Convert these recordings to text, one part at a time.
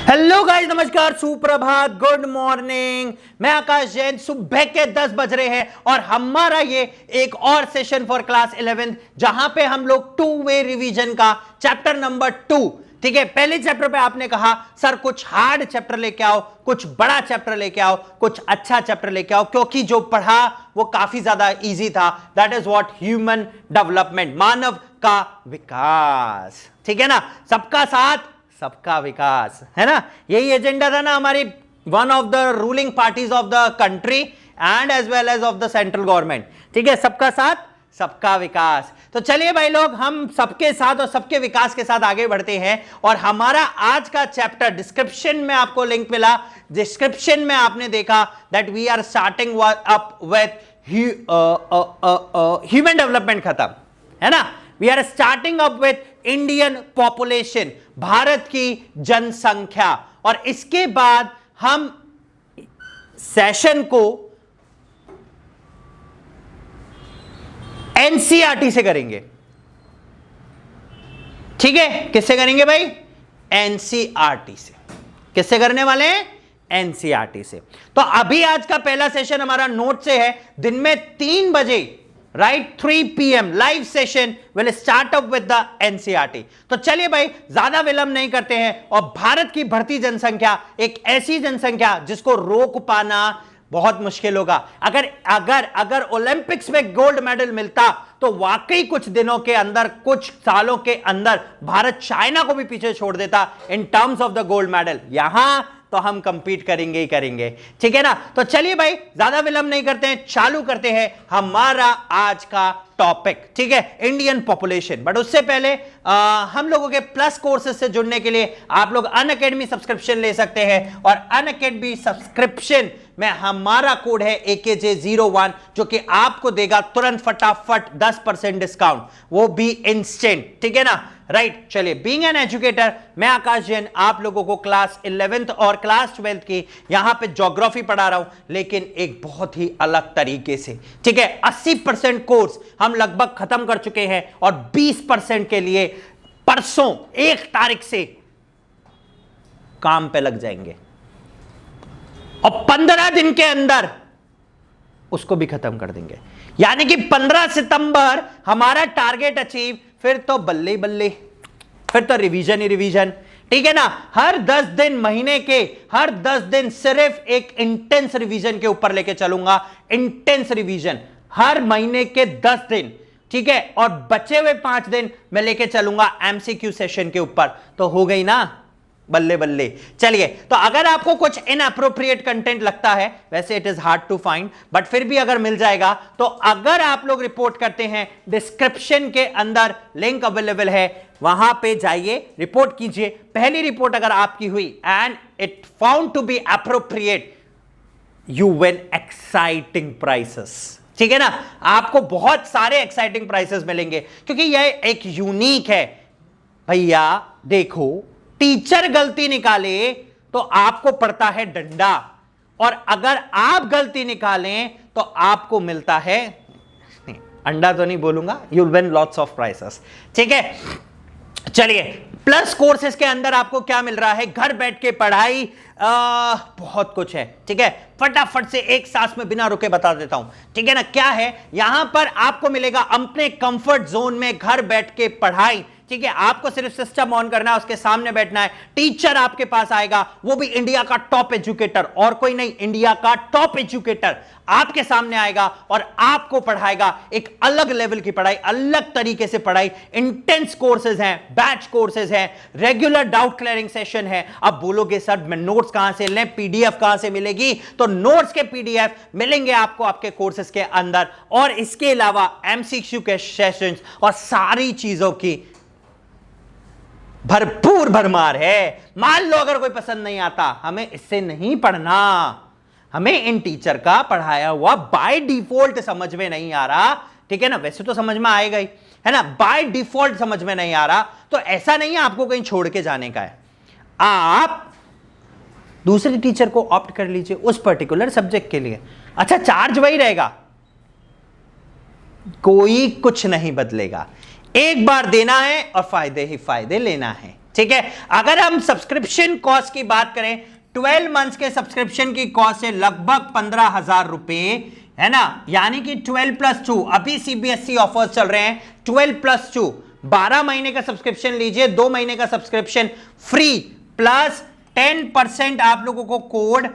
Hello guys, नमस्कार, सुप्रभात, good morning. मैं आकाश जैन। सुबह के 10 बज रहे हैं और हमारा ये एक और सेशन फॉर क्लास 11 जहां पे हम लोग 2 वे रिवीजन का चैप्टर नंबर 2, ठीक है। पहले चैप्टर पे आपने कहा सर कुछ हार्ड चैप्टर लेके आओ, कुछ बड़ा चैप्टर लेके आओ, कुछ अच्छा चैप्टर लेके आओ, क्योंकि जो पढ़ा वो काफी ज्यादा इजी था। That is what human development, मानव का विकास, ठीक है ना। सबका साथ सबका विकास, है ना। यही एजेंडा था ना हमारी one of the ruling parties of the country and as well as of the central government, ठीक है। सबका साथ सबका विकास। तो चलिए भाई लोग, हम सबके साथ और सबके विकास के साथ आगे बढ़ते हैं। और हमारा आज का चैप्टर डिस्क्रिप्शन में आपको लिंक मिला, डिस्क्रिप्शन में आपने देखा that we are starting up with human development, खत्म है ना। We are starting up with Indian population, Bharat की जनसंख्या। और इसके बाद हम सेशन को एनसीईआरटी से करेंगे, ठीक है। किससे करेंगे भाई? एनसीईआरटी से। किससे करने वाले हैं? एनसीईआरटी से। तो अभी आज का पहला सेशन हमारा नोट से है, दिन में 3 बजे, right, 3 PM live session will start up with the NCERT. तो चलिए भाई, ज्यादा विलंब नहीं करते हैं। और भारत की बढ़ती जनसंख्या एक ऐसी जनसंख्या जिसको रोक पाना बहुत मुश्किल होगा। अगर अगर अगर ओलंपिक्स में गोल्ड मेडल मिलता तो वाकई कुछ दिनों के अंदर, कुछ सालों के अंदर भारत चाइना को भी पीछे छोड़ देता इन terms of the gold medal. यहां तो हम कंपीट करेंगे ही करेंगे, ठीक है ना। तो चलिए भाई, ज्यादा विलंब नहीं करते हैं, चालू करते हैं हमारा आज का टॉपिक, ठीक है, इंडियन पॉपुलेशन। बट उससे पहले हम लोगों के प्लस कोर्सेज से जुड़ने के लिए आप लोग अनअकैडमी सब्सक्रिप्शन ले सकते हैं। और अनअकैडमी सब्सक्रिप्शन में हमारा कोड है AKJ01, जो कि आपको देगा तुरंत फटाफट 10% डिस्काउंट, वो भी इंस्टेंट, ठीक है ना। राइट, चलिए, बीइंग एन एजुकेटर, मैं आकाश जैन आप लोगों को क्लास 11th और क्लास 12th की यहां पे ज्योग्राफी पढ़ा रहा हूं, लेकिन एक बहुत ही अलग तरीके से, ठीक है। 80% कोर्स हम लगभग खत्म कर चुके हैं और 20% के लिए परसों 1 तारीख से काम पे लग जाएंगे और 15 दिन के अंदर उसको भी खत्म कर देंगे। यानी कि 15 सितंबर हमारा टारगेट अचीव, फिर तो बल्ले बल्ले, फिर तो रिवीजन ही रिवीजन, ठीक है ना। हर 10 दिन, महीने के हर 10 दिन सिर्फ एक इंटेंस रिवीजन के ऊपर लेके चलूंगा। इंटेंस रिवीजन हर महीने के 10 दिन, ठीक है। और बचे हुए 5 दिन मैं लेके चलूंगा MCQ सेशन के ऊपर। तो हो गई ना बल्ले बल्ले। चलिए, तो अगर आपको कुछ इनअप्रोप्रिएट कंटेंट लगता है, वैसे it is hard to find, but फिर भी अगर मिल जाएगा, तो अगर आप लोग रिपोर्ट करते हैं, डिस्क्रिप्शन के अंदर लिंक अवेलेबल है, वहां पे जाइए, रिपोर्ट कीजिए। पहली रिपोर्ट अगर आपकी हुई and it found to be appropriate, you win exciting prices, ठीक है ना। आपको बहुत सारे एक्साइटिंग प्राइसेस मिलेंगे, क्योंकि यह एक यूनिक है। भैया देखो, टीचर गलती निकाले तो आपको पड़ता है डंडा, और अगर आप गलती निकालें तो आपको मिलता है, नहीं, अंडा तो नहीं बोलूंगा, you will win lots of prices, ठीक है। चलिए, प्लस कोर्सेज के अंदर आपको क्या मिल रहा है? घर बैठ के पढ़ाई, बहुत कुछ है, ठीक है। फटाफट से एक सांस में बिना रुके बता देता हूं, ठीक है ना। क्या है यहां पर? आपको मिलेगा अपने कंफर्ट जोन में घर बैठ के पढ़ाई, ठीक है। आपको सिर्फ सिस्टम ऑन करना है, उसके सामने बैठना है, टीचर आपके पास आएगा, वो भी इंडिया का टॉप एजुकेटर, और कोई नहीं, इंडिया का टॉप एजुकेटर आपके सामने आएगा और आपको पढ़ाएगा। एक अलग लेवल की पढ़ाई, अलग तरीके से पढ़ाई, इंटेंस कोर्सेज हैं, बैच कोर्सेज हैं, रेगुलर डाउट क्लियरिंग सेशन है। अब बोलोगे सर मैं नोट्स कहां से लें, PDF कहां से मिलेगी? तो नोट्स के PDF मिलेंगे आपको आपके कोर्सेज के अंदर, और इसके अलावा MCQ के सेशंस और सारी चीजों की भरपूर भरमार है। मान लो अगर कोई पसंद नहीं आता, हमें इससे नहीं पढ़ना, हमें इन टीचर का पढ़ाया हुआ बाय डिफॉल्ट समझ में नहीं आ रहा, ठीक है ना। वैसे तो समझ में आएगा ही, है ना, बाय डिफॉल्ट समझ में नहीं आ रहा, तो ऐसा नहीं है आपको कहीं छोड़ के जाने का है। आप दूसरे टीचर को ऑप्ट कर लीजिए उस पर्टिकुलर सब्जेक्ट के लिए। अच्छा, चार्ज वही रहेगा, कोई कुछ नहीं बदलेगा। एक बार देना है और फायदे ही फायदे लेना है, ठीक है। अगर हम सब्सक्रिप्शन कॉस्ट की बात करें, 12 मंथ्स के सब्सक्रिप्शन की कॉस्ट है लगभग 15,000 रुपए, है ना, यानी कि 12+2, अभी सीबीएसई ऑफर्स चल रहे हैं, 12+2, 12 महीने का सब्सक्रिप्शन लीजिए, 2 महीने का सब्सक्रिप्शन फ्री, प्लस 10% आप लोगों को कोड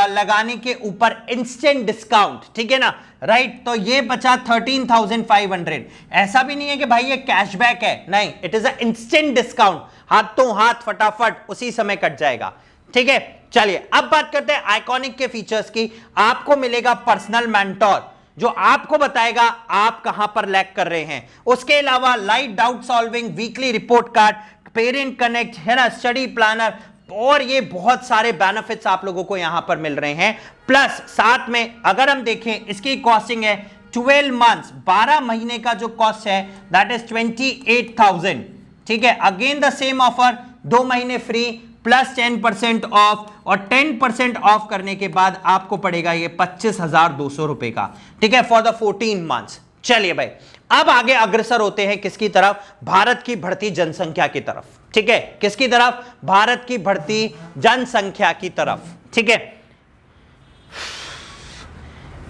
लगाने के ऊपर इंस्टेंट डिस्काउंट, ठीक है ना, राइट। तो ये बचा 13,500। ऐसा भी नहीं है कि भाई ये कैशबैक है, नहीं, it is a instant discount, हाथों हाथ फटाफट उसी समय कट जाएगा, ठीक है। चलिए अब बात करते हैं आइकॉनिक के फीचर्स की। आपको मिलेगा पर्सनल मेंटोर जो आपको बताएगा आप कहां पर लैग कर रहे हैं। उसके अलावा light doubt solving, weekly report card, parent connect, है ना, स्टडी प्लानर, और ये बहुत सारे बेनिफिट्स आप लोगों को यहां पर मिल रहे हैं। प्लस साथ में अगर हम देखें इसकी कॉस्टिंग है 12 मंथ्स, 12 महीने का जो कॉस्ट है दैट इज 28,000, ठीक है। अगेन द सेम ऑफर, 2 महीने फ्री प्लस 10% ऑफ, और 10% ऑफ करने के बाद आपको पड़ेगा ये 25,200 रुपए का, ठीक है, फॉर द 14 मंथ्स। चलिए भाई अब आगे अग्रसर होते हैं किसकी तरफ, भारत की बढ़ती जनसंख्या की तरफ, ठीक है। किसकी तरफ, भारत की बढ़ती जनसंख्या की तरफ, ठीक है।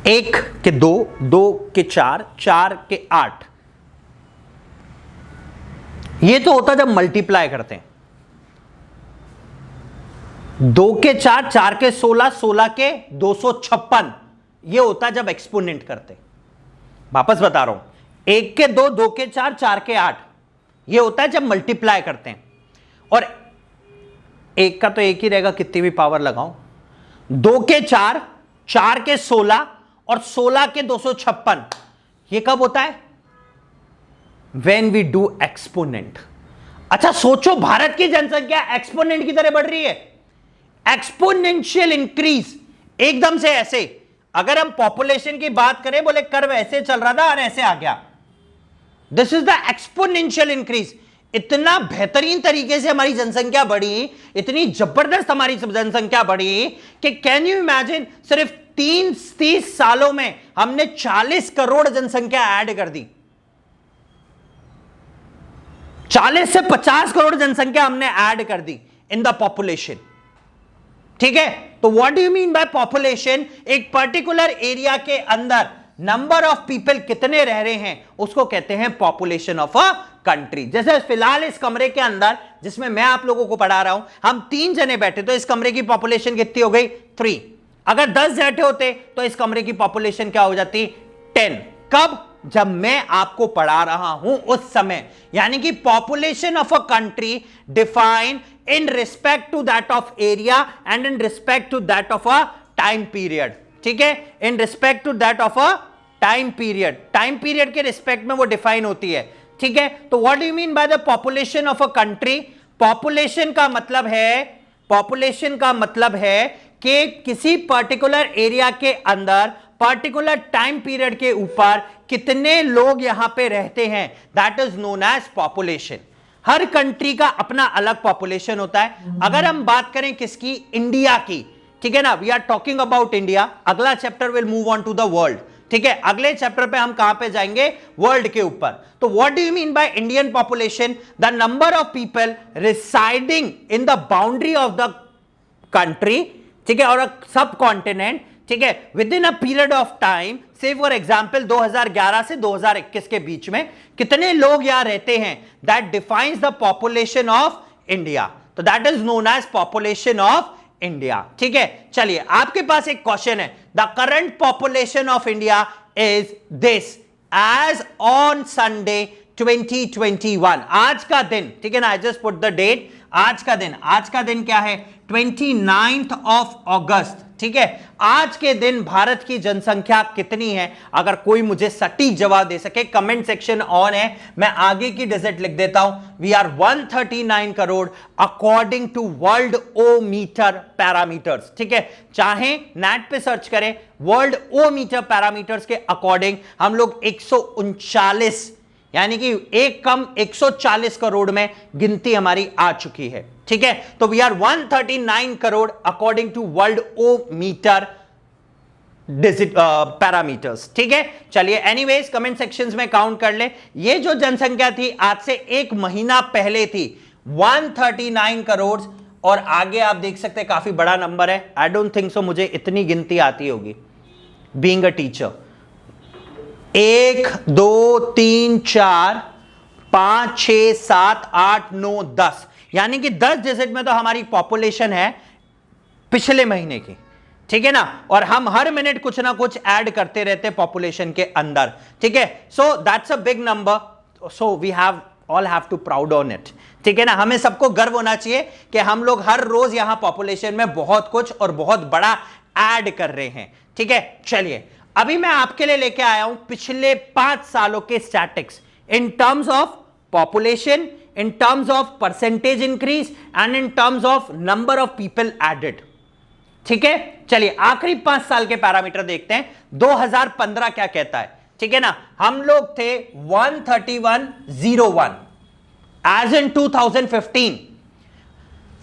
1 के 2, 2 के 4, 4 के 8, ये तो होता जब मल्टीप्लाई करते हैं। 2 के 4, 4 के 16, 16 के 256, ये होता जब एक्सपोनेंट करते। वापस बता रहा हूं, 1 के 2, 2 के 4, 4 के 8, ये होता है जब मल्टीप्लाई करते हैं। और 1 का तो एक ही रहेगा, कितनी भी पावर लगाओ। 2 के 4, 4 के 16 और 16 के 256, ये कब होता है, व्हेन वी डू एक्सपोनेंट। अच्छा सोचो, भारत की जनसंख्या एक्सपोनेंट की तरह बढ़ रही है, एक्सपोनेंशियल इंक्रीज, एकदम से ऐसे। अगर हम पॉपुलेशन की बात करें, बोले कर्व ऐसे चल रहा था और ऐसे आ गया, this is the exponential increase. इतना बेहतरीन तरीके से हमारी जनसंख्या बढ़ी, इतनी जबरदस्त हमारी जनसंख्या बढ़ी कि कैन यू इमेजिन, सिर्फ 30 सालों में हमने 40 करोड़ जनसंख्या ऐड कर दी। 40 से 50 करोड़ जनसंख्या हमने ऐड कर दी इन द पॉपुलेशन, ठीक है। तो what do you mean by population, एक पर्टिकुलर एरिया के अंदर नंबर ऑफ पीपल कितने रह रहे हैं उसको कहते हैं पॉपुलेशन ऑफ अ कंट्री। जैसे फिलहाल इस कमरे के अंदर जिसमें मैं आप लोगों को पढ़ा रहा हूं, हम 3 जने बैठे, तो इस कमरे की पॉपुलेशन कितनी हो गई, 3। अगर 10 बैठे होते तो इस कमरे की पॉपुलेशन क्या हो जाती, 10। कब, जब मैं आपको पढ़ा रहा हूं उस समय। यानी कि population of a country define in respect to that of area and in respect to that of a time period, ठीक है, in respect to that of a time period, time period के रिस्पेक्ट में वो define होती है, ठीक है। तो what do you mean by the population of a country, population का मतलब है, पॉपुलेशन का मतलब है कि किसी पर्टिकुलर एरिया के अंदर पर्टिकुलर टाइम पीरियड के ऊपर कितने लोग यहां पे रहते हैं, that is known as population. हर कंट्री का अपना अलग पॉपुलेशन होता है। अगर हम बात करें किसकी, इंडिया की, ठीक है ना, we are talking about India. अगला chapter will move on to the world, ठीक है। अगले चैप्टर पे हम कहां पे जाएंगे, वर्ल्ड के ऊपर। तो what do you mean by Indian population, the number of people residing in the boundary of the country, ठीक है, और सब कॉन्टिनेंट, ठीक है, with in a period of time, से फॉर एग्जाम्पल 2011 से 2021 के बीच में कितने लोग यहां रहते हैं, that defines the population of India. तो that is known as population of India, ठीक है। चलिए आपके पास एक क्वेश्चन है, the current population of India is this, as on Sunday 2021, आज का दिन, ठीक है ना, I just put the date, आज का दिन, आज का दिन क्या है, 29 ऑफ अगस्त, ठीक है। आज के दिन भारत की जनसंख्या कितनी है, अगर कोई मुझे सटीक जवाब दे सके, कमेंट सेक्शन ऑन है, मैं आगे की डिजिट लिख देता हूं। We are 139 crore according to world O metre parameters, ठीक है। चाहे नेट पे सर्च करें, वर्ल्ड ओ मीटर पैरामीटर्स के अकॉर्डिंग हम लोग 139, यानी कि एक कम 140 करोड़ में गिनती हमारी आ चुकी है, ठीक है। तो we are 139 crore according to world O metre digit parameters, ठीक है। चलिए एनीवेज कमेंट सेक्शंस में काउंट कर ले, ये जो जनसंख्या थी आज से 1 महीना पहले थी 139 करोड़। और आगे आप देख सकते हैं काफी बड़ा नंबर है, आई डोंट थिंक सो मुझे इतनी गिनती आती होगी बीइंग अ टीचर। 1 2 3 4 5 6 7 8 9 10, यानी कि 10 डिजिट में तो हमारी पॉपुलेशन है पिछले महीने की, ठीक है ना। और हम हर मिनट कुछ ना कुछ ऐड करते रहते हैं पॉपुलेशन के अंदर, ठीक है। So that's a big number, so we have all have to proud on it, ठीक है ना। हमें सबको गर्व होना चाहिए कि हम लोग हर रोज यहां पॉपुलेशन में बहुत कुछ और बहुत बड़ा ऐड कर रहे हैं, ठीक है। चलिए अभी मैं आपके लिए लेके आया हूं पिछले 5 सालों के statics in terms of population, in terms of percentage increase and in terms of number of people added, ठीक है। चलिए आखिरी 5 साल के पैरामीटर देखते हैं। 2015 क्या कहता है, ठीक है ना। हम लोग थे 131.01 एज इन 2015,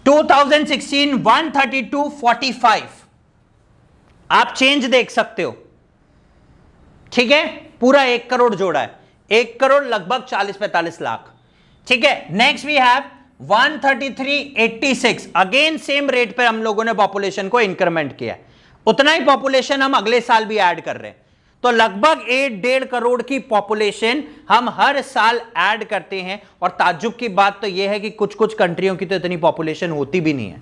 2016 132.45, आप चेंज देख सकते हो, ठीक है। पूरा 1 करोड़ जोड़ा है, 1 करोड़ लगभग 40-45 लाख, ठीक है। Next we have 133.86, again same rate पे हम लोगों ने पॉपुलेशन को इंक्रीमेंट किया है, उतना ही पॉपुलेशन हम अगले साल भी ऐड कर रहे हैं। तो लगभग 1.5 करोड़ की पॉपुलेशन हम हर साल ऐड करते हैं। और ताज्जुब की बात तो यह है कि कुछ कुछ कंट्रियों की तो इतनी पॉपुलेशन होती भी नहीं है,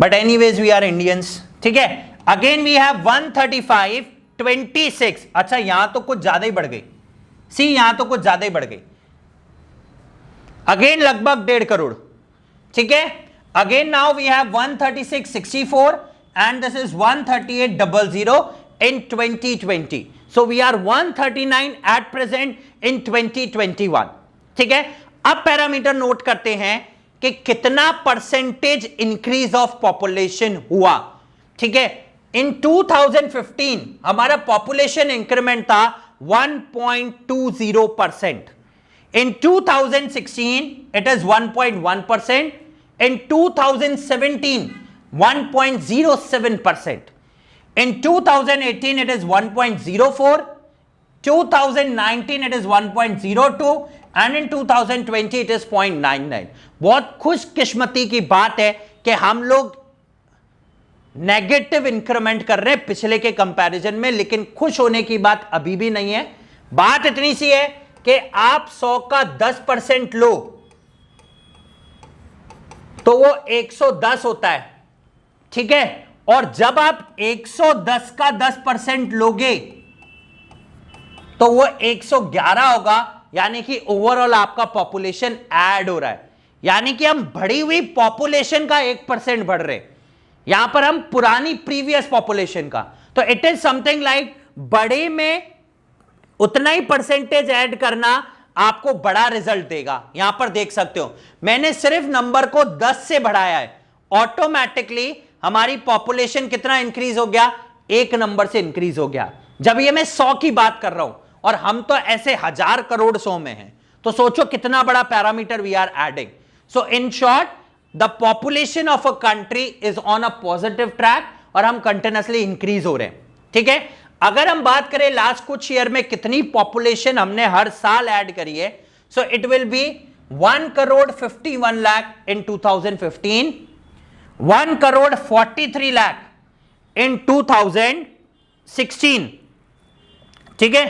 but anyways we are Indians, ठीक है। अगेन वी हैव 135.26, अच्छा यहां तो कुछ ज्यादा ही बढ़ गई, सी यहां तो कुछ ज्यादा ही बढ़ गई, अगेन लगभग 1.5 करोड़, ठीक है। Again now we have 136.64 and this is 138.00 in 2020, so we are 139 at present in 2021, ठीक है। अब पैरामीटर नोट करते हैं कि कितना परसेंटेज इंक्रीज ऑफ पॉपुलेशन हुआ, ठीक है। इन 2015 हमारा पॉपुलेशन इंक्रीमेंट था 1.20%, in 2016 it is 1.1%, in 2017 1.07%, in 2018 it is 1.04, 2019 it is 1.02 and in 2020 it is 0.99। बहुत खुशकिस्मती की बात है कि हम लोग नेगेटिव इंक्रीमेंट कर रहे हैं पिछले के कंपैरिजन में, लेकिन खुश होने की बात अभी भी नहीं है। बात इतनी सी है कि आप 100 का 10% लो तो वो 110 होता है, ठीक है। और जब आप 110 का 10% लोगे तो वो 111 होगा, यानी कि ओवरऑल आपका पॉपुलेशन ऐड हो रहा है, यानी कि हम बढ़ी हुई पॉपुलेशन का 1% बढ़ रहे, यहां पर हम पुरानी प्रीवियस पॉपुलेशन का। तो इट इज समथिंग लाइक बड़े में उतना ही परसेंटेज ऐड करना आपको बड़ा रिजल्ट देगा। यहां पर देख सकते हो मैंने सिर्फ नंबर को 10 से बढ़ाया है, ऑटोमेटिकली हमारी पॉपुलेशन कितना इंक्रीज हो गया, 1 नंबर से इंक्रीज हो गया। जब ये मैं 100 की बात कर रहा हूं और हम तो ऐसे 1000 करोड़ 100 में हैं, तो सोचो कितना बड़ा parameter we are adding. So in short the population of a country is on a positive track और हम कंटिन्यूअसली इंक्रीज हो रहे हैं, ठीक है। अगर हम बात करें लास्ट कुछ ईयर में कितनी पॉपुलेशन हमने हर साल ऐड करी है, so it will be 1,51 lakh in 2015, 1,43 lakh in 2016, ठीक है,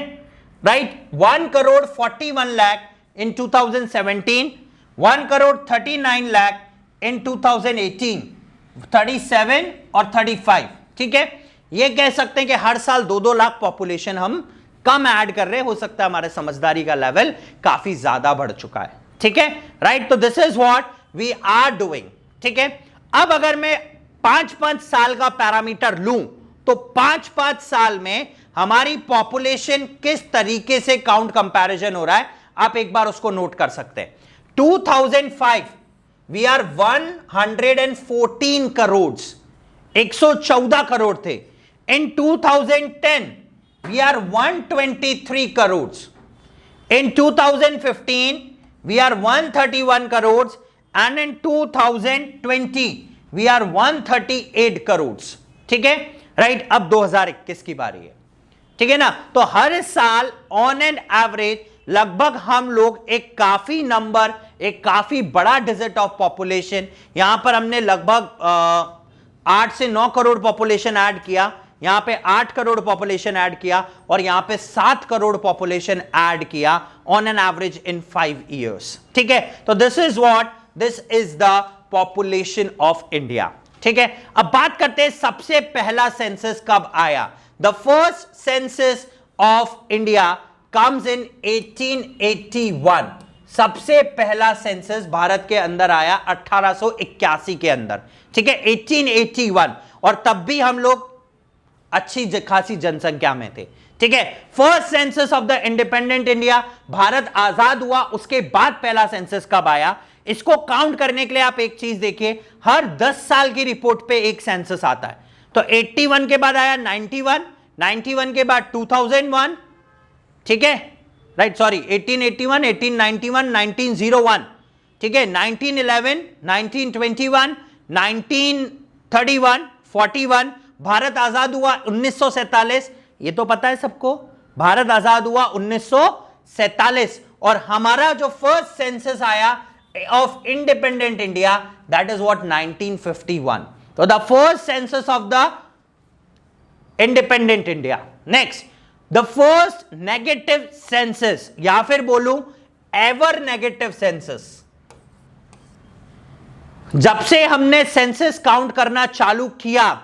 right. 1,41 lakh in 2017, 1,39 lakh in 2018, 37 और 35, ठीक है। ये कह सकते हैं कि हर साल 2-2 लाख पॉपुलेशन हम कम ऐड कर रहे हैं। हो सकता है हमारे समझदारी का लेवल काफी ज्यादा बढ़ चुका है, ठीक है, राइट। तो this is what we are doing, ठीक है। अब अगर मैं 5-5 साल का पैरामीटर लूं तो 5-5 साल में हमारी पॉपुलेशन किस तरीके से काउंट कंपैरिजन हो रहा है, आप एक बार उसको नोट कर सकते हैं। 2005 वी आर 114 करोड़, 114 करोड़ थे। In 2010 we are 123 crore, in 2015 we are 131 crore and in 2020 we are 138 crore, ठीक है, राइट। अब 2021 की बारी है, ठीक है ना। तो हर साल ऑन एन एवरेज लगभग हम लोग एक काफी नंबर एक काफी बड़ा डिजिट ऑफ पॉपुलेशन। यहां पर हमने लगभग 8 से 9 करोड़ पॉपुलेशन ऐड किया, यहां पे 8 करोड़ पॉपुलेशन ऐड किया और यहां पे 7 करोड़ पॉपुलेशन ऐड किया on an average in 5 years. ठीक है, तो this is the population of India. ठीक है, अब बात करते हैं सबसे पहला सेंसस कब आया। The first census of India comes in 1881। सबसे पहला सेंसस भारत के अंदर आया 1881 के अंदर। ठीक है, 1881, और तब भी हम लोग अच्छी खासी जनसंख्या में थे। ठीक है, first census of the independent India, Bharat आजाद हुआ उसके बाद पहला सेंसस कब आया। इसको काउंट करने के लिए आप एक चीज देखिए, हर 10 साल की रिपोर्ट पे एक सेंसस आता है। तो 81 के बाद आया 91, 91 के बाद 2001, ठीक है, राइट, सॉरी 1881, 1891, 1901, ठीक है, 1911, 1921, 1931, 41, भारत आजाद हुआ 1947। ये तो पता है सबको, भारत आजाद हुआ 1947, और हमारा जो फर्स्ट सेंसस आया of independent India, that is what 1951। तो the first census of the independent India. Next, the first negative census, या फिर बोलूं एवर नेगेटिव सेंसस। जब से हमने सेंसस काउंट करना चालू किया,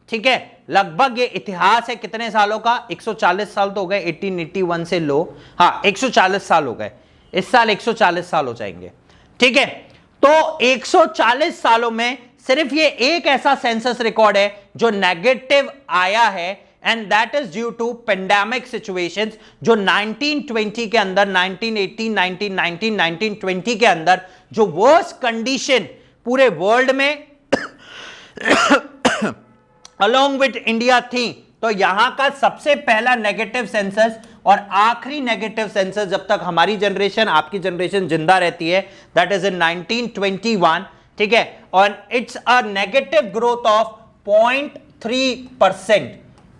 ठीक है, लगभग ये इतिहास है कितने सालों का, 140 साल तो हो गए 1881 से लो, हाँ 140 साल हो गए, इस साल 140 साल हो जाएंगे। ठीक है, तो 140 सालों में सिर्फ ये एक ऐसा सेंसस रिकॉर्ड है जो नेगेटिव आया है, and that is due to pandemic situations, जो 1920 के अंदर, 1918, 1919, 1920 के अंदर जो वर्स्ट कंडीशन पूरे वर्ल्ड में अलोंग विद इंडिया थी। तो यहां का सबसे पहला नेगेटिव सेंसस और आखिरी नेगेटिव सेंसस जब तक हमारी जनरेशन, आपकी जनरेशन जिंदा रहती है, दैट इज इन 1921। ठीक है, और it's a negative growth of 0.3%।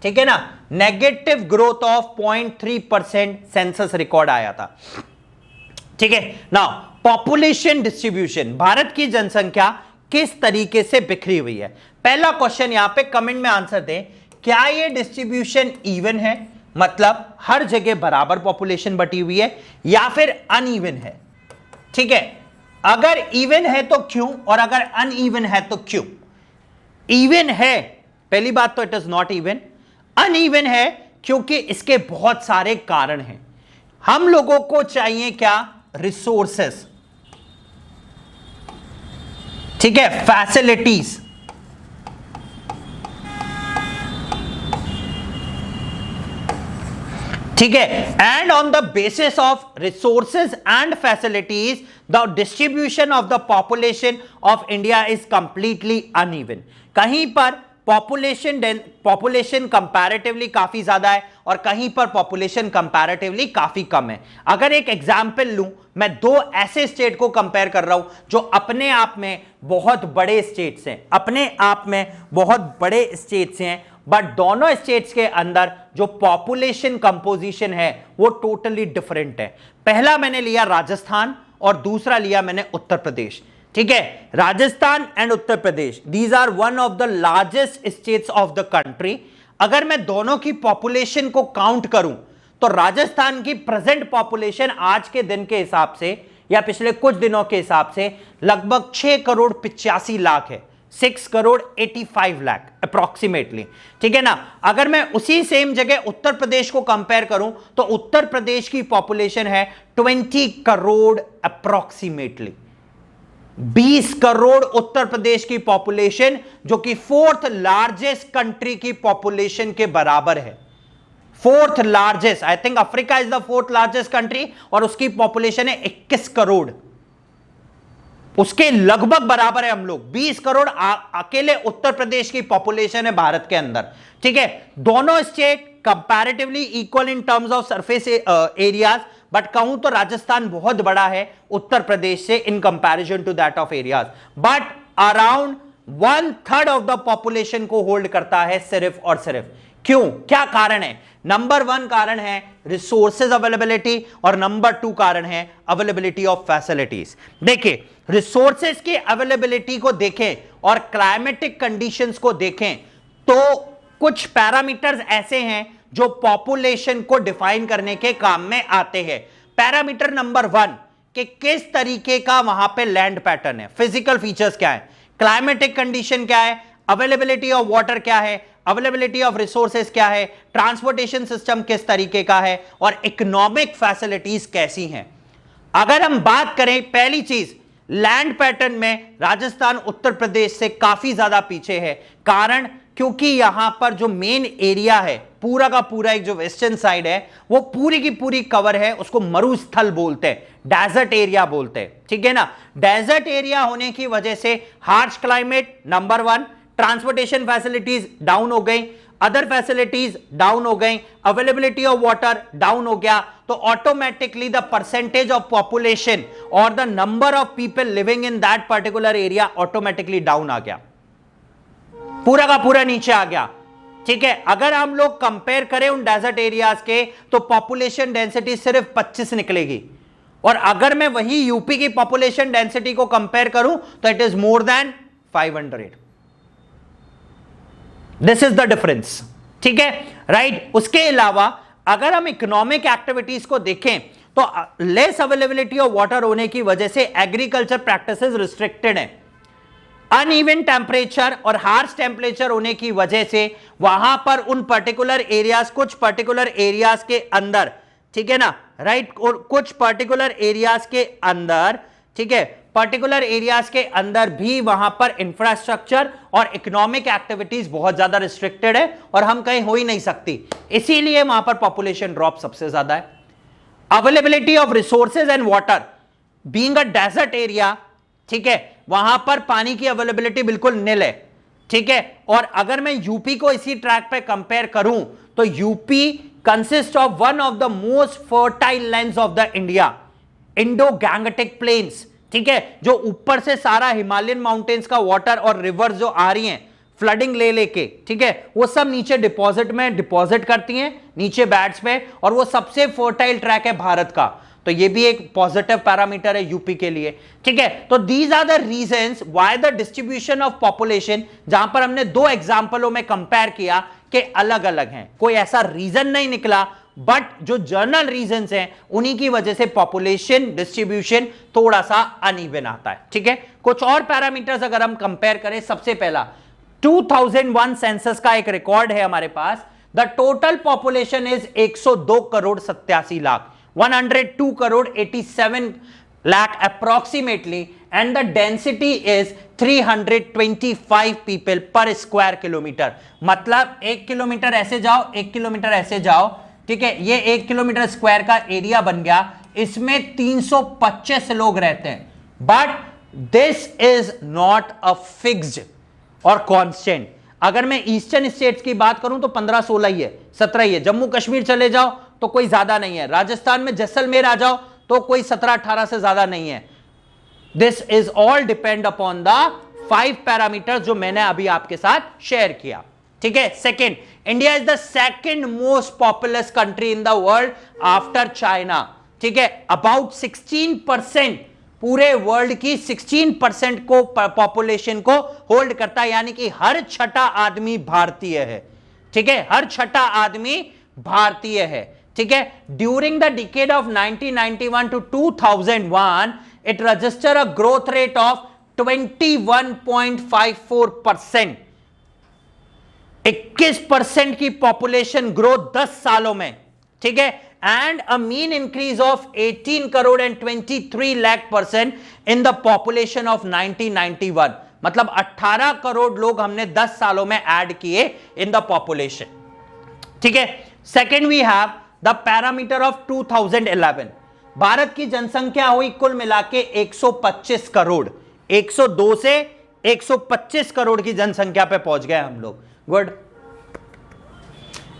ठीक है ना, negative growth of 0.3% census record आया था। ठीक है, नाउ पॉपुलेशन डिस्ट्रीब्यूशन, भारत की जनसंख्या किस तरीके से बिखरी हुई है। पहला क्वेश्चन यहां पे कमेंट में आंसर दें, क्या ये डिस्ट्रीब्यूशन इवन है, मतलब हर जगह बराबर पॉपुलेशन बटी हुई है, या फिर अनइवन है। ठीक है, अगर इवन है तो क्यों, और अगर अनइवन है तो क्यों। इवन है, पहली बात तो it is not even. Uneven है क्योंकि इसके बहुत सारे कारण हैं। हम लोगों को चाहिए क्या, रिसोर्सेस, ठीक है, फैसिलिटीज, ठीक है, and on the basis of resources and facilities the distribution of the population of India is completely uneven. कहीं पर पॉपुलेशन कंपैरेटिवली काफी ज्यादा है और कहीं पर पॉपुलेशन कंपैरेटिवली काफी कम है। अगर एक एग्जांपल लूं, मैं दो ऐसे स्टेट को कंपेयर कर रहा हूं जो अपने आप में बहुत बड़े स्टेट्स हैं, अपने आप में बहुत बड़े स्टेट्स हैं, बट दोनों स्टेट्स के अंदर जो पॉपुलेशन कंपोजिशन है वो टोटली डिफरेंट है। पहला मैंने लिया राजस्थान और दूसरा लिया मैंने उत्तर प्रदेश। ठीक है, Rajasthan and Uttar Pradesh, these are one of the largest states of the country. अगर मैं दोनों की पॉपुलेशन को काउंट करूं तो राजस्थान की प्रेजेंट पॉपुलेशन आज के दिन के हिसाब से या पिछले कुछ दिनों के हिसाब से लगभग 6 करोड़ 85 लाख है, 6 करोड़ 85 लाख अप्रोक्सीमेटली। ठीक है ना, अगर मैं उसी सेम जगह उत्तर प्रदेश को कंपेयर करूं तो उत्तर प्रदेश की पॉपुलेशन है 20 करोड़ अप्रोक्सीमेटली, 20 करोड़ उत्तर प्रदेश की पॉपुलेशन, जो कि 4th लार्जेस्ट कंट्री की पॉपुलेशन के बराबर है। 4th largest, I think Africa is the 4th largest country और उसकी पॉपुलेशन है 21 करोड़, उसके लगभग बराबर है हम लोग। 20 करोड़ अकेले उत्तर प्रदेश की पॉपुलेशन है भारत के अंदर। ठीक है, दोनों state comparatively equal in terms of surface areas, but कहूं तो राजस्थान बहुत बड़ा है उत्तर प्रदेश से in comparison to that of areas, but around 1/3 of the population को होल्ड करता है सिर्फ और सिर्फ। क्यों, क्या कारण है? नंबर 1 कारण है रिसोर्सेज अवेलेबिलिटी और नंबर 2 कारण है अवेलेबिलिटी ऑफ फैसिलिटीज। देखिए, रिसोर्सेज की अवेलेबिलिटी को देखें और क्लाइमेटिक कंडीशंस को देखें तो कुछ पैरामीटर्स ऐसे हैं जो पॉपुलेशन को डिफाइन करने के काम में आते हैं। पैरामीटर नंबर 1 कि किस तरीके का वहां पे लैंड पैटर्न है, फिजिकल फीचर्स क्या है, क्लाइमेटिक कंडीशन क्या है, अवेलेबिलिटी ऑफ वाटर क्या है, अवेलेबिलिटी ऑफ रिसोर्सेज क्या है, ट्रांसपोर्टेशन सिस्टम किस तरीके का है और इकोनॉमिक फैसिलिटीज कैसी हैं। अगर हम बात करें पहली चीज, लैंड पैटर्न में राजस्थान उत्तर प्रदेश से काफी ज्यादा पीछे है। कारण, क्योंकि यहां पर जो मेन एरिया है पूरा का पूरा एक जो वेस्टर्न साइड है वो पूरी की पूरी कवर है, उसको मरुस्थल बोलते हैं, डेजर्ट एरिया बोलते हैं, ठीक है ना। डेजर्ट एरिया होने की वजह से harsh climate number 1, transportation facilities down हो गई, अदर फैसिलिटीज डाउन हो गई, अवेलेबिलिटी ऑफ वाटर डाउन हो गया, तो automatically the percentage of population और the number of people living in that particular area automatically down आ गया, पूरा का पूरा नीचे आ गया, ठीक है। अगर हम लोग कंपेयर करें उन डेजर्ट एरियाज के तो पॉपुलेशन डेंसिटी सिर्फ 25 निकलेगी, और अगर मैं वही यूपी की पॉपुलेशन डेंसिटी को कंपेयर करूं तो it is more than 500। This is the difference, ठीक है, राइट। उसके अलावा अगर हम इकोनॉमिक एक्टिविटीज को देखें तो लेस अवेलेबिलिटी ऑफ वाटर होने की वजह से एग्रीकल्चर प्रैक्टिसेस रिस्ट्रिक्टेड है। अनइवन टेम्परेचर और हार्श टेम्परेचर होने की वजह से वहां पर उन पर्टिकुलर एरियाज, कुछ पर्टिकुलर एरियाज के अंदर, ठीक है ना, राइट, और कुछ पर्टिकुलर एरियाज के अंदर, ठीक है, पर्टिकुलर एरियाज के अंदर भी वहां पर इंफ्रास्ट्रक्चर और इकोनॉमिक एक्टिविटीज बहुत ज्यादा रिस्ट्रिक्टेड है और हम कहीं हो ही नहीं सकती, इसीलिए वहां पर पॉपुलेशन ड्रॉप सबसे ज्यादा है। Availability of resources and water, being a desert area, ठीक है, वहां पर पानी की अवेलेबिलिटी बिल्कुल निल है, ठीक है। और अगर मैं यूपी को इसी ट्रैक पे कंपेयर करूं तो UP consist of one of the most fertile lands of the India, Indo Gangetic plains, ठीक है, जो ऊपर से सारा हिमालयन माउंटेन्स का वाटर और रिवर्स जो आ रही हैं फ्लडिंग ले लेके, ठीक है, वो सब नीचे डिपॉजिट में डिपॉजिट करती हैं नीचे बैट्स में, और वो सबसे फर्टाइल ट्रैक है भारत का, तो ये भी एक पॉजिटिव पैरामीटर है यूपी के लिए, ठीक है। तो these are the reasons why the distribution of population, जहां पर हमने 2 एग्जांपलों में कंपेयर किया कि अलग अलग हैं, कोई ऐसा रीजन नहीं निकला, बट जो जर्नल रीजंस हैं उन्हीं की वजह से पॉपुलेशन डिस्ट्रीब्यूशन थोड़ा सा अनइवन आता है, ठीक है। कुछ और पैरामीटर्स अगर हम कंपेयर करें, सबसे पहला 2001 सेंसस का एक रिकॉर्ड है हमारे पास, the total population is 102 crore 87 lakh, 102 crore 87 lakh approximately, and the density is 325 people per square kilometer। मतलब 1 किलोमीटर ऐसे जाओ, 1 किलोमीटर ऐसे जाओ, ठीक है, ये 1 किलोमीटर स्क्वायर का एरिया बन गया, इसमें 325 लोग रहते हैं। But this is not a fixed और कांस्टेंट। अगर मैं ईस्टर्न स्टेट्स की बात करूं तो 15-16 ही है, 17 ही है। जम्मू कश्मीर चले जाओ तो कोई ज्यादा नहीं है, राजस्थान में जैसलमेर आ जाओ तो कोई 17-18 से ज्यादा नहीं है। This is all depend upon the 5 parameters जो मैंने अभी आपके साथ शेयर किया, ठीक है। Second, India is the second most populous country in the world after China, ठीक है। अबाउट 16% पूरे वर्ल्ड की 16% को पॉपुलेशन को होल्ड करता है, यानी कि हर छठा आदमी भारतीय है, ठीक है, हर छठा आदमी भारतीय है, ठीक है। During the decade of 1991 to 2001 it register a growth rate of 21.54%, 21% की पॉपुलेशन ग्रोथ 10 सालों में, ठीक है, and a mean increase of 18 crore and 23 lakh person in the population of 1991। मतलब 18 करोड़ लोग हमने 10 सालों में ऐड किए इन द पॉपुलेशन, ठीक है। Second we have the parameter of 2011। Bharat की जनसंख्या हुई कुल मिला के 125 करोड़, 102 से 125 करोड़ की जनसंख्या पे पहुंच गए हम लोग, good.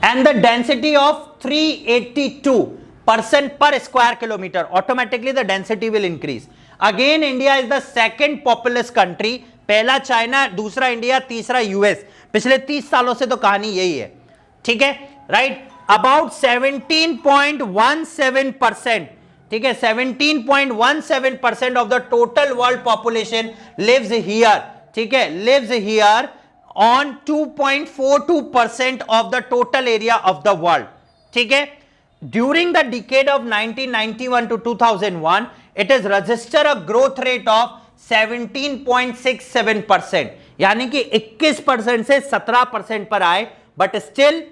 And the density of 382 person per square kilometre, automatically the density will increase. Again India is the second populous country, पहला चाइना, दूसरा इंडिया, तीसरा यूएस। पिछले 30 सालों से तो कहानी यही है, ठीक है, राइट, अबाउट 17.17%, ठीक है, 17.17% of the total world population lives here, ठीक है, lives here on 2.42% of the total area of the world, ठीक है. During the decade of 1991 to 2001 it is register a growth rate of 17.67%, यानी कि 21% से 17% पर आए, बट स्टिल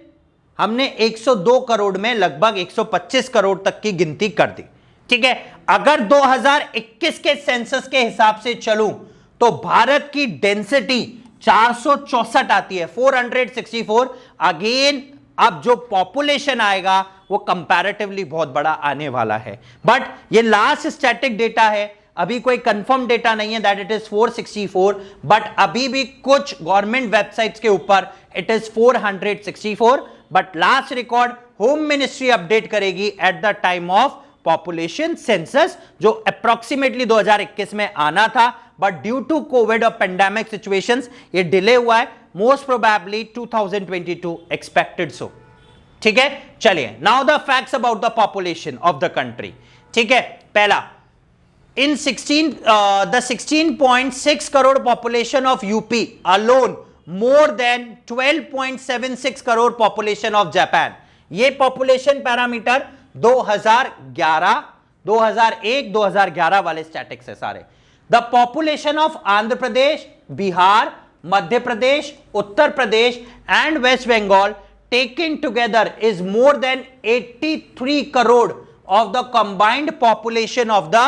हमने 102 करोड़ में लगभग 125 करोड़ तक की गिनती कर दी, ठीक है. अगर 2021 के सेंसस के हिसाब से चलूं तो भारत की डेंसिटी 464 आती है, 464. अगेन अब जो पॉपुलेशन आएगा वो कंपैरेटिवली बहुत बड़ा आने वाला है, बट ये लास्ट स्टैटिक डेटा है, अभी कोई कंफर्म डेटा नहीं है दैट इट इज 464, बट अभी भी कुछ गवर्नमेंट वेबसाइट्स के ऊपर it is 464, but last record home ministry update करेगी at the time of population census, जो अप्रोक्सीमेटली 2021 में आना था, बट ड्यू टू कोविड और पेंडेमिक सिचुएशंस ये डिले हुआ है, मोस्ट प्रोबेबली 2022 एक्सपेक्टेड सो, ठीक है. चलिए, now the facts about the population of the country, ठीक है. पहला, in 16.6 crore population of UP alone, more than 12.76 crore population of Japan. ये पॉपुलेशन पैरामीटर 2011, 2001, 2011 वाले स्टैटिक्स है सारे. The population of Andhra Pradesh, Bihar, Madhya Pradesh, Uttar Pradesh and West Bengal taken together is more than 83 crore of the combined population of the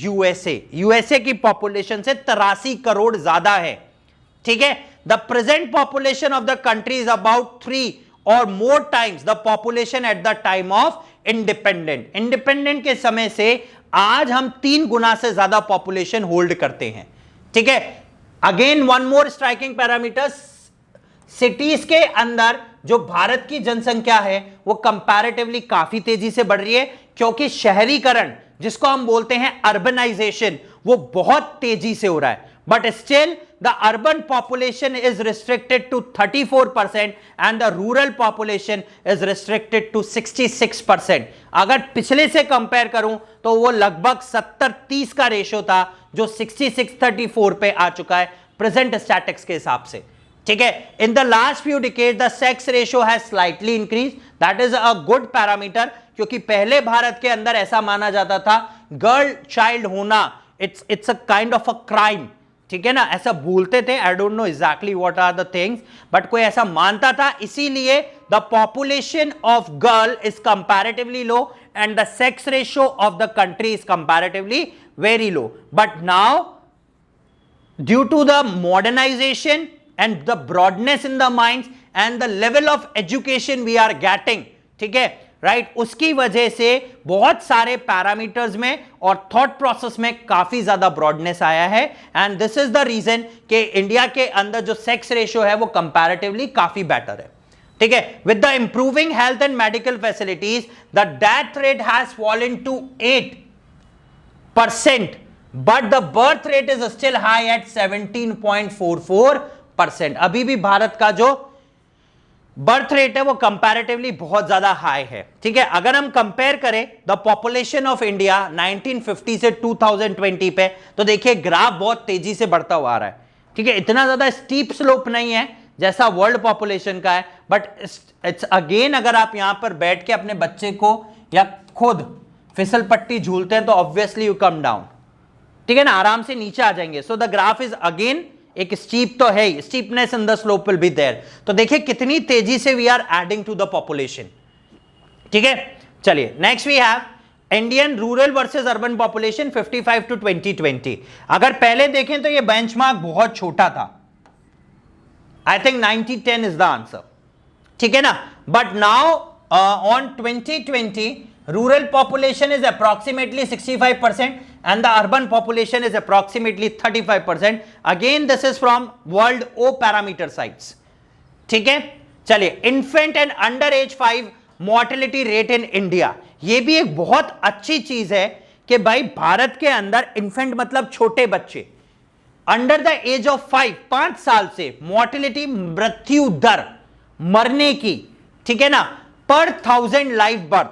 USA. USA की population से 83 करोड़ ज्यादा है, ठीक है. The present population of the country is about 3 or more times the population at the time of independent. Independent के समय से आज हम 3 गुना से ज्यादा पॉपुलेशन होल्ड करते हैं, ठीक है. Again one more striking parameter, cities के अंदर जो भारत की जनसंख्या है वो कंपैरेटिवली काफी तेजी से बढ़ रही है, क्योंकि शहरीकरण जिसको हम बोलते हैं अर्बनाइजेशन वो बहुत तेजी से हो रहा है, but still the urban population is restricted to 34% and the rural population is restricted to 66%. अगर पिछले से कंपेयर करूं तो वो लगभग 70-30 का रेशियो था, जो 66-34 पे आ चुका है प्रेजेंट स्टैटिक्स के हिसाब से, ठीक है. In the last few decade the sex ratio has slightly increase, that is a good parameter, क्योंकि पहले भारत के अंदर ऐसा माना जाता था गर्ल चाइल्ड होना it's a kind of a crime, ठीक है ना, ऐसा बोलते थे. I don't know exactly what are the things, but कोई ऐसा मानता था, इसीलिए the population of girl is comparatively low and the sex ratio of the country is comparatively very low. But now due to the modernization and the broadness in the minds and the level of education we are getting, ठीक है, right, उसकी वजह से बहुत सारे parameters में और thought process में काफी ज्यादा ब्रॉडनेस आया है, and this is the reason कि इंडिया के अंदर जो सेक्स रेशियो है वो कंपैरेटिवली काफी बेटर है, ठीक है. With the improving health and medical facilities the death rate has fallen to 8%, but the birth rate is still high at 17.44%. अभी भी भारत का जो बर्थ रेट है वो कंपैरेटिवली बहुत ज्यादा हाई है, ठीक है. अगर हम कंपेयर करें द पॉपुलेशन ऑफ इंडिया 1950 से 2020 पे, तो देखिए ग्राफ बहुत तेजी से बढ़ता हुआ आ रहा है, ठीक है. इतना ज्यादा स्टीप स्लोप नहीं है जैसा वर्ल्ड पॉपुलेशन का है, बट इट्स अगेन, अगर आप यहां पर बैठ के अपने बच्चे को या खुद फिसल पट्टी झूलते हैं तो ऑब्वियसली यू कम डाउन, ठीक है ना, आराम से नीचे आ जाएंगे. So the graph is again एक स्टीप तो है, steepness in the slope will be there. तो देखिए कितनी तेजी से we are adding to the population, ठीक है. चलिए, next we have Indian rural versus urban population 55 to 2020. अगर पहले देखें तो ये बेंचमार्क बहुत छोटा था, I think 90-10 is the answer, ठीक है ना. But now on 2020 rural population is approximately 65% and the urban population is approximately 35%. Again this is from world O parameter sites, ठीक है. चलिए, infant and under age 5 mortality rate in India, ये भी एक बहुत अच्छी चीज है कि भाई भारत के अंदर infant मतलब छोटे बच्चे अंडर द एज ऑफ 5 साल से मोर्टेलिटी, मृत्यु दर, मरने की ठीक है ना, पर 1000 लाइव बर्थ,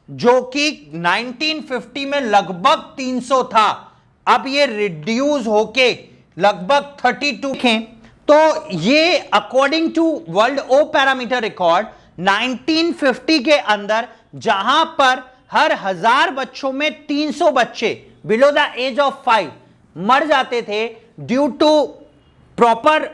जो कि 1950 में लगभग 300 था, अब ये रिड्यूस होके लगभग 32 हैं। तो ये अकॉर्डिंग टू वर्ल्ड ओ पैरामीटर रिकॉर्ड 1950 के अंदर जहां पर हर 1000 बच्चों में 300 बच्चे बिलो द एज ऑफ 5 मर जाते थे ड्यू टू प्रॉपर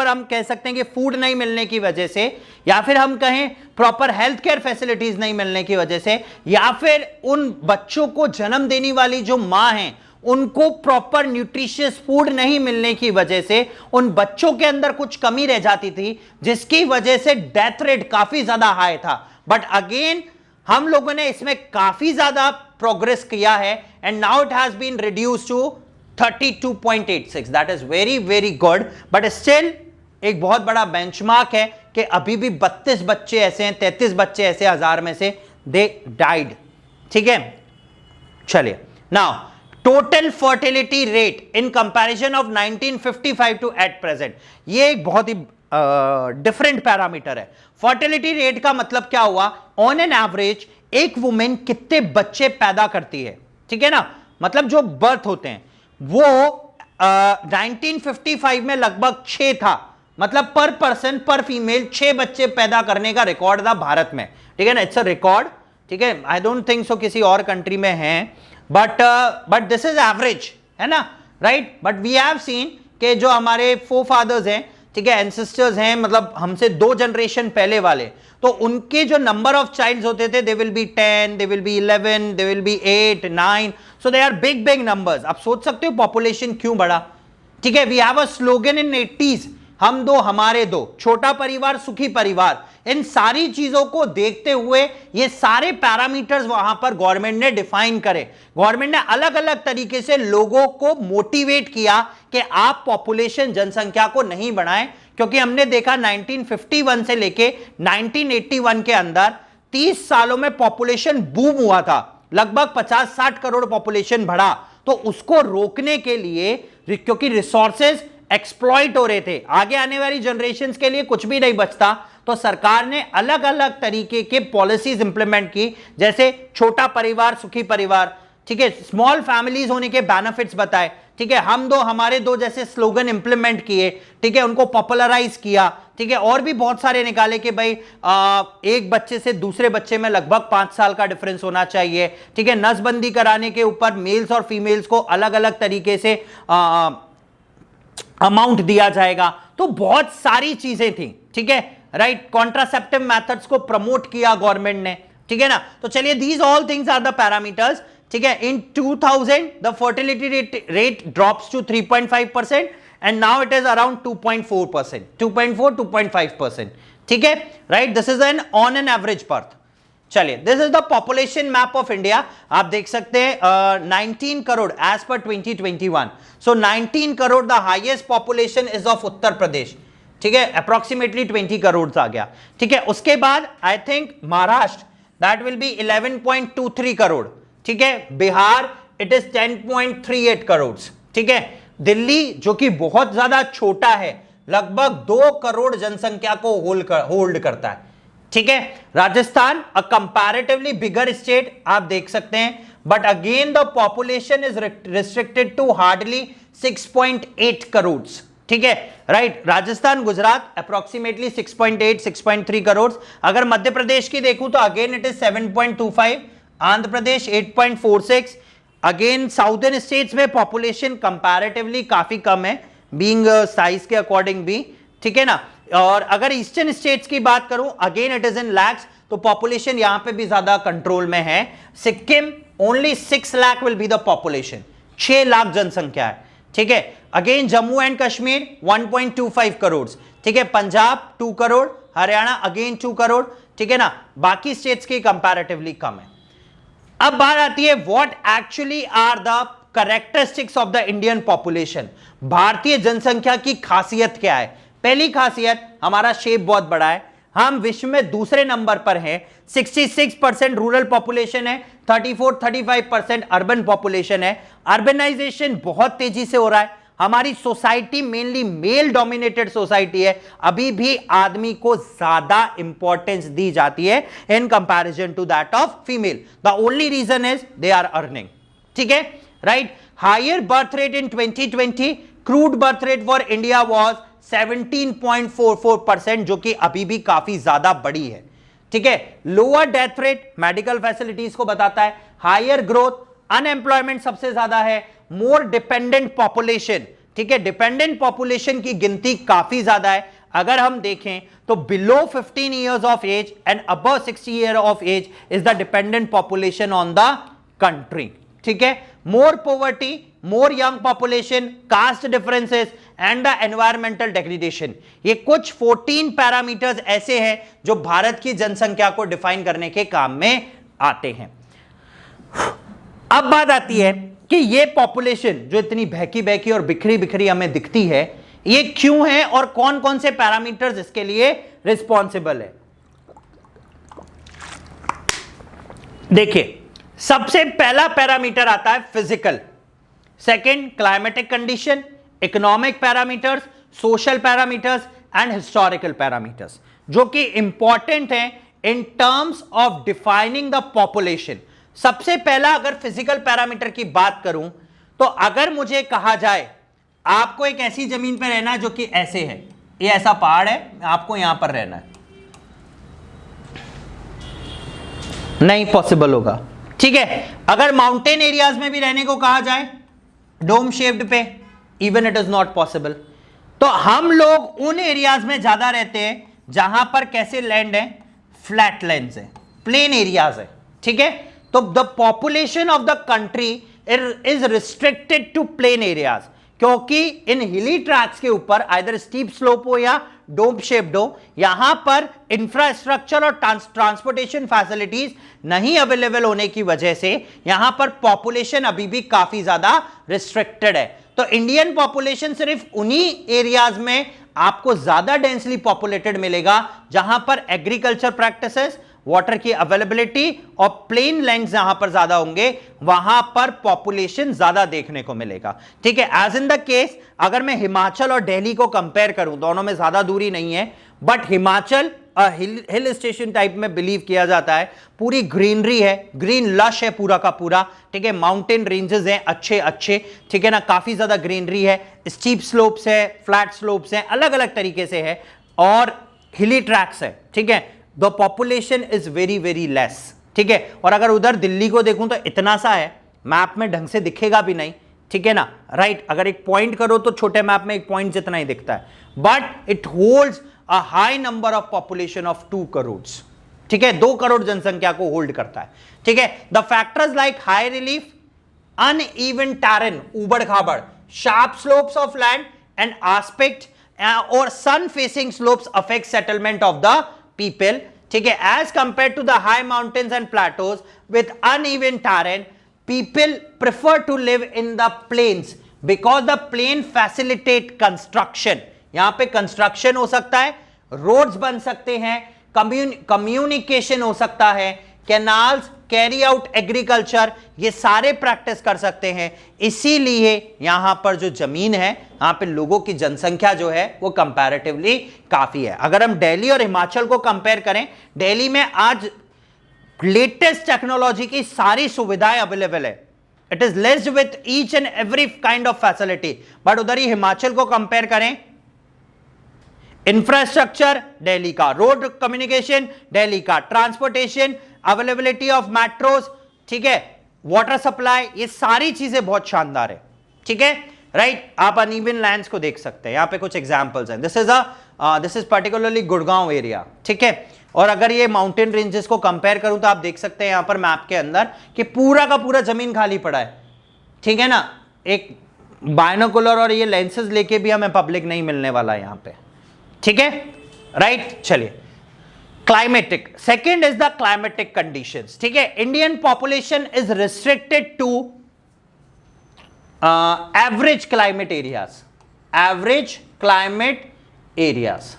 हम कह सकते हैं कि फूड नहीं मिलने की वजह से, या फिर हम कहें प्रॉपर हेल्थ केयर फैसिलिटीज नहीं मिलने की वजह से, या फिर उन बच्चों को जन्म देने वाली जो मां हैं उनको प्रॉपर न्यूट्रिशियस फूड नहीं मिलने की वजह से उन बच्चों के अंदर कुछ कमी रह जाती थी, जिसकी वजह से डेथ रेट काफी ज्यादा हाई था। बट अगेन हम लोगों ने इसमें काफी ज्यादा प्रोग्रेस किया है and now it has been reduced to 32.86। That is very very good, but still एक बहुत बड़ा बेंचमार्क है कि अभी भी 32 बच्चे ऐसे हैं, 33 बच्चे ऐसे 1000 में से दे डाइड। ठीक है, चलिए now total fertility rate in comparison of 1955 to at present, ये एक बहुत ही डिफरेंट पैरामीटर है। फर्टिलिटी रेट का मतलब क्या हुआ, ऑन एन एवरेज एक वुमेन कितने बच्चे पैदा करती है, ठीक है ना, मतलब जो बर्थ होते हैं वो 1955 में लगभग 6 था, मतलब पर पर्सन पर फीमेल 6 बच्चे पैदा करने का रिकॉर्ड था भारत में, ठीक है ना, इट्स अ रिकॉर्ड। ठीक है, आई डोंट थिंक सो किसी और कंट्री में है, बट दिस इज एवरेज, है ना, right. But we have seen के जो हमारे फोरफादर्स हैं, ठीक है, एंसेस्टर्स हैं, मतलब हमसे 2 जनरेशन पहले वाले, तो उनके जो नंबर ऑफ चाइल्ड्स होते थे, they will be 10, they will be 11, they will be 8, 9, so they are big big numbers. आप सोच सकते हो पॉपुलेशन क्यों बढ़ा। ठीक है, we have a slogan in 80s, हम दो हमारे दो, छोटा परिवार सुखी परिवार। इन सारी चीजों को देखते हुए ये सारे पैरामीटर्स वहां पर गवर्नमेंट ने डिफाइन करे। गवर्नमेंट ने अलग अलग तरीके से लोगों को मोटिवेट किया कि आप पॉपुलेशन जनसंख्या को नहीं बढ़ाएं, क्योंकि हमने देखा 1951 से लेके 1981 के अंदर 30 सालों में पॉपुलेशन बूम हुआ था, लगभग 50-60 करोड़ पॉपुलेशन बढ़ा। तो उसको रोकने के लिए, क्योंकि रिसोर्सेज एक्सप्लॉइट हो रहे थे, आगे आने वाली जनरेशंस के लिए कुछ भी नहीं बचता, तो सरकार ने अलग अलग तरीके के पॉलिसीज इंप्लीमेंट की, जैसे छोटा परिवार सुखी परिवार, ठीक है, स्मॉल फैमिलीज होने के बेनिफिट्स बताए, ठीक है, हम दो हमारे दो जैसे स्लोगन इंप्लीमेंट किए, ठीक है, उनको पॉपुलराइज किया, ठीक है, और भी बहुत सारे निकाले कि भाई एक बच्चे से दूसरे बच्चे में लगभग 5 साल का डिफरेंस होना चाहिए, ठीक है, नसबंदी कराने के ऊपर मेल्स और फीमेल्स को अलग अलग तरीके से अमाउंट दिया जाएगा। तो बहुत सारी चीजें थी, ठीक है, राइट। कॉन्ट्रासेप्टिव मेथड्स को प्रमोट किया गवर्नमेंट ने, ठीक है ना। तो चलिए, these all things are the parameters, ठीक है। In 2000 the fertility rate drops to 3.5% and now it is around 2.4%, 2.4-2.5%, ठीक है, right. This is an on an average birth. चलिए, this is the population map of India. आप देख सकते हैं 19 crore as per 2021। So 19 crore the highest population is of Uttar Pradesh, ठीक है, approximately 20 crore आ गया, ठीक है। उसके बाद I think Maharashtra, that will be 11.23 crore, ठीक है। बिहार इट इज 10.38 करोड़, ठीक है। दिल्ली जो कि बहुत ज्यादा छोटा है, लगभग 2 करोड़ जनसंख्या को होल्ड करता है, ठीक है। राजस्थान अ कंपैरेटिवली बिगर स्टेट, आप देख सकते हैं, but again the population is restricted to hardly 6.8 crore, ठीक है, राइट। राजस्थान गुजरात अप्रोक्सीमेटली 6.8 6.3 करोड़। अगर मध्य प्रदेश की देखूं तो again it is 7.25, Andhra Pradesh 8.46। Again southern states में पॉपुलेशन कंपैरेटिवली काफी कम है, बीइंग साइज के अकॉर्डिंग भी, ठीक है ना। और अगर ईस्टर्न स्टेट्स की बात करूं, again it is in lakhs, तो पॉपुलेशन यहां पे भी ज्यादा कंट्रोल में है। Sikkim only 6 lakh will be the population, 6 lakh जनसंख्या है, ठीक है। अगेन जम्मू एंड कश्मीर 1.25 करोड़, ठीक है। पंजाब 2 करोड़, हरियाणा अगेन 2 करोड़, ठीक है ना। बाकी स्टेट्स की कंपैरेटिवली कम है। अब बात आती है what actually are the characteristics of the Indian population. भारतीय जनसंख्या की खासियत क्या है? पहली खासियत, हमारा शेप बहुत बड़ा है, हम विश्व में दूसरे नंबर पर हैं। 66% रूरल पॉपुलेशन है, 34-35% अर्बन पॉपुलेशन है। अर्बनाइजेशन बहुत तेजी से हो रहा है, हमारी society mainly male dominated society है, अभी भी आदमी को ज्यादा इंपॉर्टेंस दी जाती है in comparison to that of female. The only reason is they are earning. ठीक है, right. Higher birth rate in 2020, crude birth rate for India was 17.44%, जो कि अभी भी काफी ज्यादा बड़ी है। ठीक है, lower death rate medical facilities को बताता है, हायर ग्रोथ, अनएम्प्लॉयमेंट सबसे ज्यादा है, मोर डिपेंडेंट पॉपुलेशन। ठीक है, डिपेंडेंट पॉपुलेशन की गिनती काफी ज्यादा है। अगर हम देखें तो below 15 years of age and above 60 year of age is the dependent population on the country. ठीक है, more poverty, more young population, caste differences and the environmental degradation, ये कुछ 14 पैरामीटर्स ऐसे हैं जो भारत की जनसंख्या को डिफाइन करने के काम में आते हैं। अब बात आती है कि ये पॉपुलेशन जो इतनी बहकी बहकी और बिखरी बिखरी हमें दिखती है, ये क्यों है और कौन कौन से पैरामीटर्स इसके लिए रिस्पॉन्सिबल है। देखिए, सबसे पहला पैरामीटर आता है physical, second climatic condition, economic parameters, social parameters and historical parameters, जो कि इंपॉर्टेंट हैं इन terms of defining the population. सबसे पहला अगर फिजिकल पैरामीटर की बात करूं तो अगर मुझे कहा जाए आपको एक ऐसी जमीन पर रहना है जो कि ऐसे है, ये ऐसा पहाड़ है, आपको यहां पर रहना है, नहीं पॉसिबल होगा। ठीक है, अगर माउंटेन एरियाज में भी रहने को कहा जाए डोम शेप्ड पे, even it is not possible. तो हम लोग उन एरियाज में ज्यादा रहते हैं जहां पर कैसे लैंड है, फ्लैट लैंड्स है, प्लेन एरियाज है। ठीक है, तो the population of the country is restricted to plain areas, क्योंकि इन हिली ट्रैक्स के ऊपर आइदर स्टीप स्लोप हो या डोम शेप्ड हो, यहां पर इंफ्रास्ट्रक्चर और ट्रांसपोर्टेशन फैसिलिटीज नहीं अवेलेबल होने की वजह से यहां पर पॉपुलेशन अभी भी काफी ज्यादा रिस्ट्रिक्टेड है। तो इंडियन पॉपुलेशन सिर्फ उन्हीं एरियाज में आपको ज्यादा डेंसली पॉपुलेटेड मिलेगा जहां पर एग्रीकल्चर प्रैक्टिसेस, वाटर की अवेलेबिलिटी और प्लेन लैंड्स जहां पर ज्यादा होंगे वहां पर पॉपुलेशन ज्यादा देखने को मिलेगा। ठीक है, एज इन द केस अगर मैं हिमाचल और दिल्ली को कंपेयर करूं, दोनों में ज्यादा दूरी नहीं है, but Himachal hill station type में बिलीव किया जाता है, पूरी ग्रीनरी है, ग्रीन लश है पूरा का पूरा। ठीक है, माउंटेन रेंजेस हैं अच्छे अच्छे, ठीक है ना, काफी ज्यादा ग्रीनरी है, स्टीप स्लोप्स है, फ्लैट स्लोप्स हैं, अलग अलग तरीके से है, और हिली ट्रैक्स है। ठीक है, the population is very very less. ठीक है, और अगर उधर दिल्ली को देखूं तो इतना सा है, मैप में ढंग से दिखेगा भी नहीं। ठीक है ना, राइट, अगर एक पॉइंट करो तो छोटे मैप में एक पॉइंट जितना ही दिखता है, but it holds a high number of population of 2 crore. ठीक है, 2 करोड़ जनसंख्या को होल्ड करता है। ठीक है, the factors like high relief, uneven terrain, उबड़ खाबड़, sharp slopes of land and aspect और sun facing slopes affect settlement of the people. ठीक है, as compared to the high mountains and plateaus with uneven terrain, people prefer to live in the plains because the plain facilitate construction. यहां पे construction हो सकता है, roads बन सकते हैं, कम्युनिकेशन हो सकता है, कैनाल्स, कैरी आउट एग्रीकल्चर, ये सारे प्रैक्टिस कर सकते हैं। इसीलिए यहां पर जो जमीन है, यहां पे लोगों की जनसंख्या जो है वो कंपैरेटिवली काफी है। अगर हम दिल्ली और हिमाचल को कंपेयर करें, दिल्ली में आज लेटेस्ट टेक्नोलॉजी की सारी सुविधाएं अवेलेबल है, it is laced with each and every kind of facility, but उधर ही हिमाचल को कंपेयर करें, इंफ्रास्ट्रक्चर दिल्ली का, रोड कम्युनिकेशन दिल्ली का, ट्रांसपोर्टेशन, अवेलेबिलिटी ऑफ मेट्रोज, ठीक है, वाटर सप्लाई, ये सारी चीजें बहुत शानदार है। ठीक है, राइट, आप अनइवन लैंड्स को देख सकते हैं, यहां पे कुछ एग्जांपल्स हैं। This is particularly Gurgaon area. ठीक है, और अगर ये माउंटेन रेंजेस को कंपेयर करूं तो आप देख सकते हैं यहां पर मैप के अंदर कि पूरा का पूरा जमीन खाली पड़ा है। ठीक है ना, एक बायनोकुलर और ये लेंसेज लेके भी हमें पब्लिक नहीं मिलने वाला है यहां पे। ठीक है, राइट, चलिए climatic, second is the climatic conditions. ठीक है, Indian population is restricted to average climate areas, average climate areas.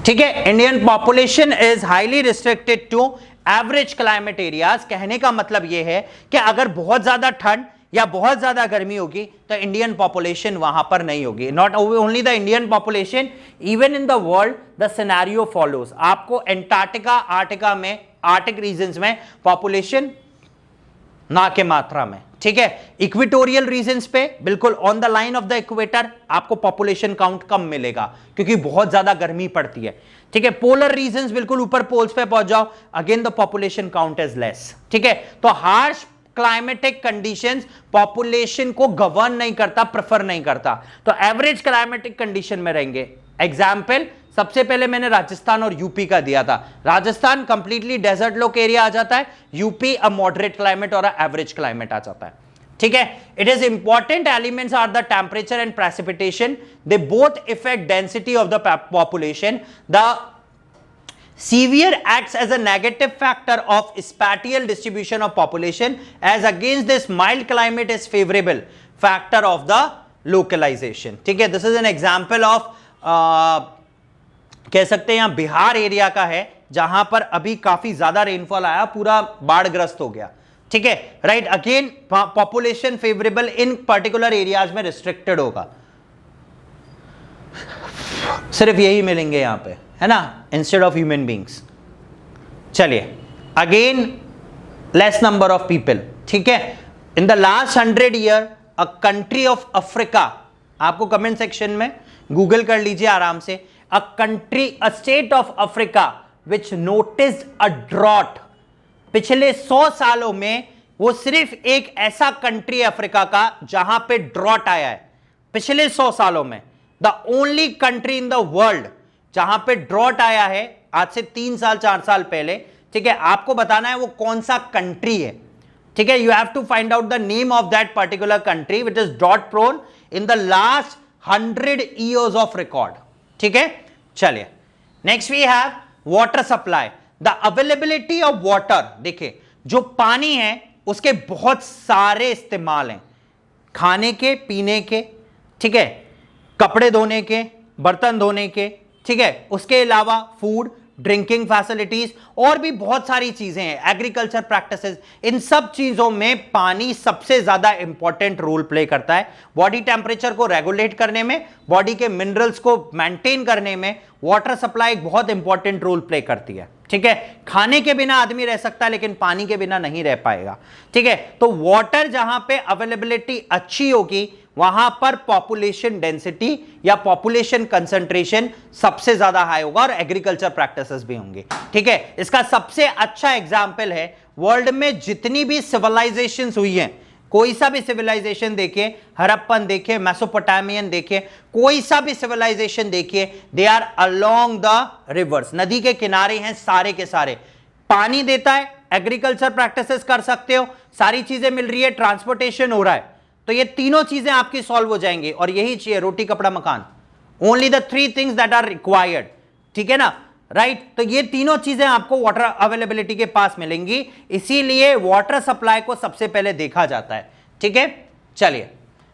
ठीक है, Indian population is highly restricted to average climate areas. कहने का मतलब यह है कि अगर बहुत ज्यादा ठंड या बहुत ज्यादा गर्मी होगी तो इंडियन पॉपुलेशन वहां पर नहीं होगी। Not only the Indian population, even in the world the scenario follows. आपको एंटार्क्टिका आर्टिका में, आर्टिक रीजन्स में पॉपुलेशन ना के मात्रा में, ठीक है। इक्वेटोरियल रीजन्स पे बिल्कुल on the line of the equator आपको पॉपुलेशन काउंट कम मिलेगा क्योंकि बहुत ज्यादा गर्मी पड़ती है, ठीक है। पोलर रीजन्स बिल्कुल ऊपर पोल्स पे पहुंच जाओ, again the population count is less, ठीक है। तो हार्श क्लाइमेटिक कंडीशंस पॉपुलेशन को गवर्न नहीं करता, प्रेफर नहीं करता, तो एवरेज क्लाइमेटिक कंडीशन में रहेंगे। एग्जाम्पल सबसे पहले मैंने राजस्थान और यूपी का दिया था। राजस्थान कंप्लीटली डेजर्ट लोक एरिया आ जाता है, यूपी अ मॉडरेट क्लाइमेट और एवरेज क्लाइमेट आ जाता है, ठीक है। It is important elements are the temperature and precipitation, they both effect density of the population. The severe acts as a negative factor of spatial distribution of population, as against this mild climate is favorable factor of the localization, ठीक है। this is an example of कह सकते हैं यहां Bihar area का है जहां पर अभी काफी ज्यादा रेनफॉल आया, पूरा बाढ़ग्रस्त हो गया, ठीक है, right. Again population favourable in particular areas में रिस्ट्रिक्टेड होगा, सिर्फ यही मिलेंगे यहां पे, है ना, इंस्टेड ऑफ ह्यूमन बींग्स। चलिए again less number of people, ठीक है। In the last 100 year a country of Africa, आपको कमेंट सेक्शन में गूगल कर लीजिए आराम से, a country, a state of Africa which noticed a drought. पिछले 100 सालों में वो सिर्फ एक ऐसा कंट्री अफ्रीका का जहां पे ड्रॉट आया है, पिछले 100 सालों में the only country in the world जहां पे ड्रॉट आया है, आज से 3 साल 4 साल पहले, ठीक है। आपको बताना है वो कौन सा कंट्री है, ठीक है। You have to find out the name of that particular country which is drought prone in the last 100 years of record, ठीक है। चलिए next we have water supply, the availability of water. देखिए जो पानी है उसके बहुत सारे इस्तेमाल हैं, खाने के, पीने के, ठीक है, कपड़े धोने के, बर्तन धोने के, ठीक है, उसके अलावा फूड, ड्रिंकिंग फैसिलिटीज और भी बहुत सारी चीजें हैं, एग्रीकल्चर प्रैक्टिसेस, इन सब चीजों में पानी सबसे ज्यादा इंपॉर्टेंट रोल प्ले करता है। बॉडी टेम्परेचर को रेगुलेट करने में, बॉडी के मिनरल्स को मेंटेन करने में वाटर सप्लाई एक बहुत इंपॉर्टेंट रोल प्ले करती है, ठीक है। खाने के बिना आदमी रह सकता है लेकिन पानी के बिना नहीं रह पाएगा, ठीक है। तो वाटर जहां पे अवेलेबिलिटी अच्छी होगी वहां पर पॉपुलेशन डेंसिटी या पॉपुलेशन कंसंट्रेशन सबसे ज्यादा हाई होगा और एग्रीकल्चर प्रैक्टिसेस भी होंगे, ठीक है। इसका सबसे अच्छा एग्जांपल है वर्ल्ड में जितनी भी सिविलाइजेशंस हुई हैं, कोई सा भी सिविलाइजेशन देखिए, हड़प्पन देखिए, मेसोपोटामियन देखिए, कोई सा भी सिविलाइजेशन देखिए, they are along the rivers, नदी के किनारे हैं सारे के सारे। पानी देता है, एग्रीकल्चर प्रैक्टिसेस कर सकते हो, सारी चीजें मिल रही है, ट्रांसपोर्टेशन हो रहा है, तो ये तीनों चीजें आपकी सॉल्व हो जाएंगी और यही चाहिए, रोटी कपड़ा मकान, only the 3 things that are required, ठीक है ना, राइट। तो ये तीनों चीजें आपको वाटर अवेलेबिलिटी के पास मिलेंगी, इसीलिए वाटर सप्लाई को सबसे पहले देखा जाता है, ठीक है। चलिए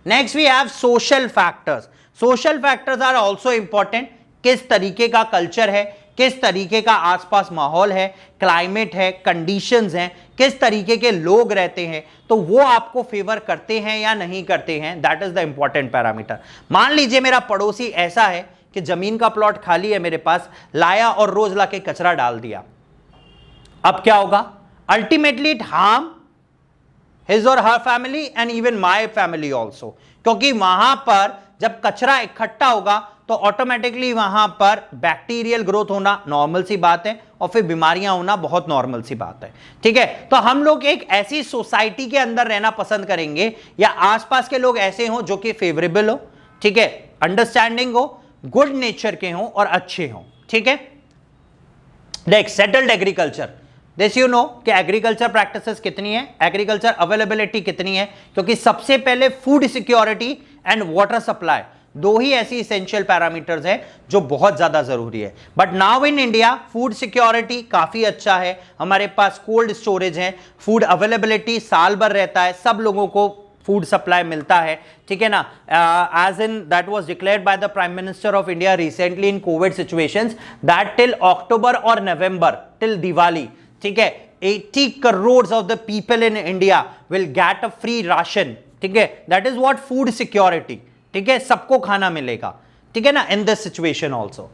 next we have social factors. Social factors are also important, किस तरीके का कल्चर है, किस तरीके का आसपास माहौल है, क्लाइमेट है, कंडीशंस हैं, किस तरीके के लोग रहते हैं, तो वो आपको फेवर करते हैं या नहीं करते हैं, that is the important parameter. मान लीजिए मेरा पड़ोसी ऐसा है कि जमीन का प्लॉट खाली है मेरे पास, लाया और रोज लाके कचरा डाल दिया, अब क्या होगा? अल्टीमेटली इट हार्म हिज और her family and even my family also, क्योंकि वहां पर जब कचरा इकट्ठा होगा तो ऑटोमेटिकली वहां पर बैक्टीरियल ग्रोथ होना नॉर्मल सी बात है और फिर बीमारियां होना बहुत नॉर्मल सी बात है, ठीक है। तो हम लोग एक ऐसी सोसाइटी के अंदर रहना पसंद करेंगे या आसपास के लोग ऐसे हों जो कि फेवरेबल हो, ठीक है, अंडरस्टैंडिंग हो, गुड नेचर के हों और अच्छे हों, ठीक है। Next settled agriculture, this you know कि एग्रीकल्चर प्रैक्टिसेस कितनी है, एग्रीकल्चर अवेलेबिलिटी कितनी है, क्योंकि सबसे पहले food security and water supply, दो ही ऐसी इसेंशियल पैरामीटर्स हैं जो बहुत ज्यादा जरूरी है। But now in India food security काफी अच्छा है, हमारे पास कोल्ड स्टोरेज है, फूड अवेलेबिलिटी साल भर रहता है, सब लोगों को फूड सप्लाई मिलता है, ठीक है ना। As in that was declared by the prime minister of India recently in COVID situations that till October और नवंबर, टिल दिवाली, ठीक है, 80 crores of the people in India will get a free ration ठीक है, that is what food security, ठीक है, सबको खाना मिलेगा, ठीक है ना, in this situation also.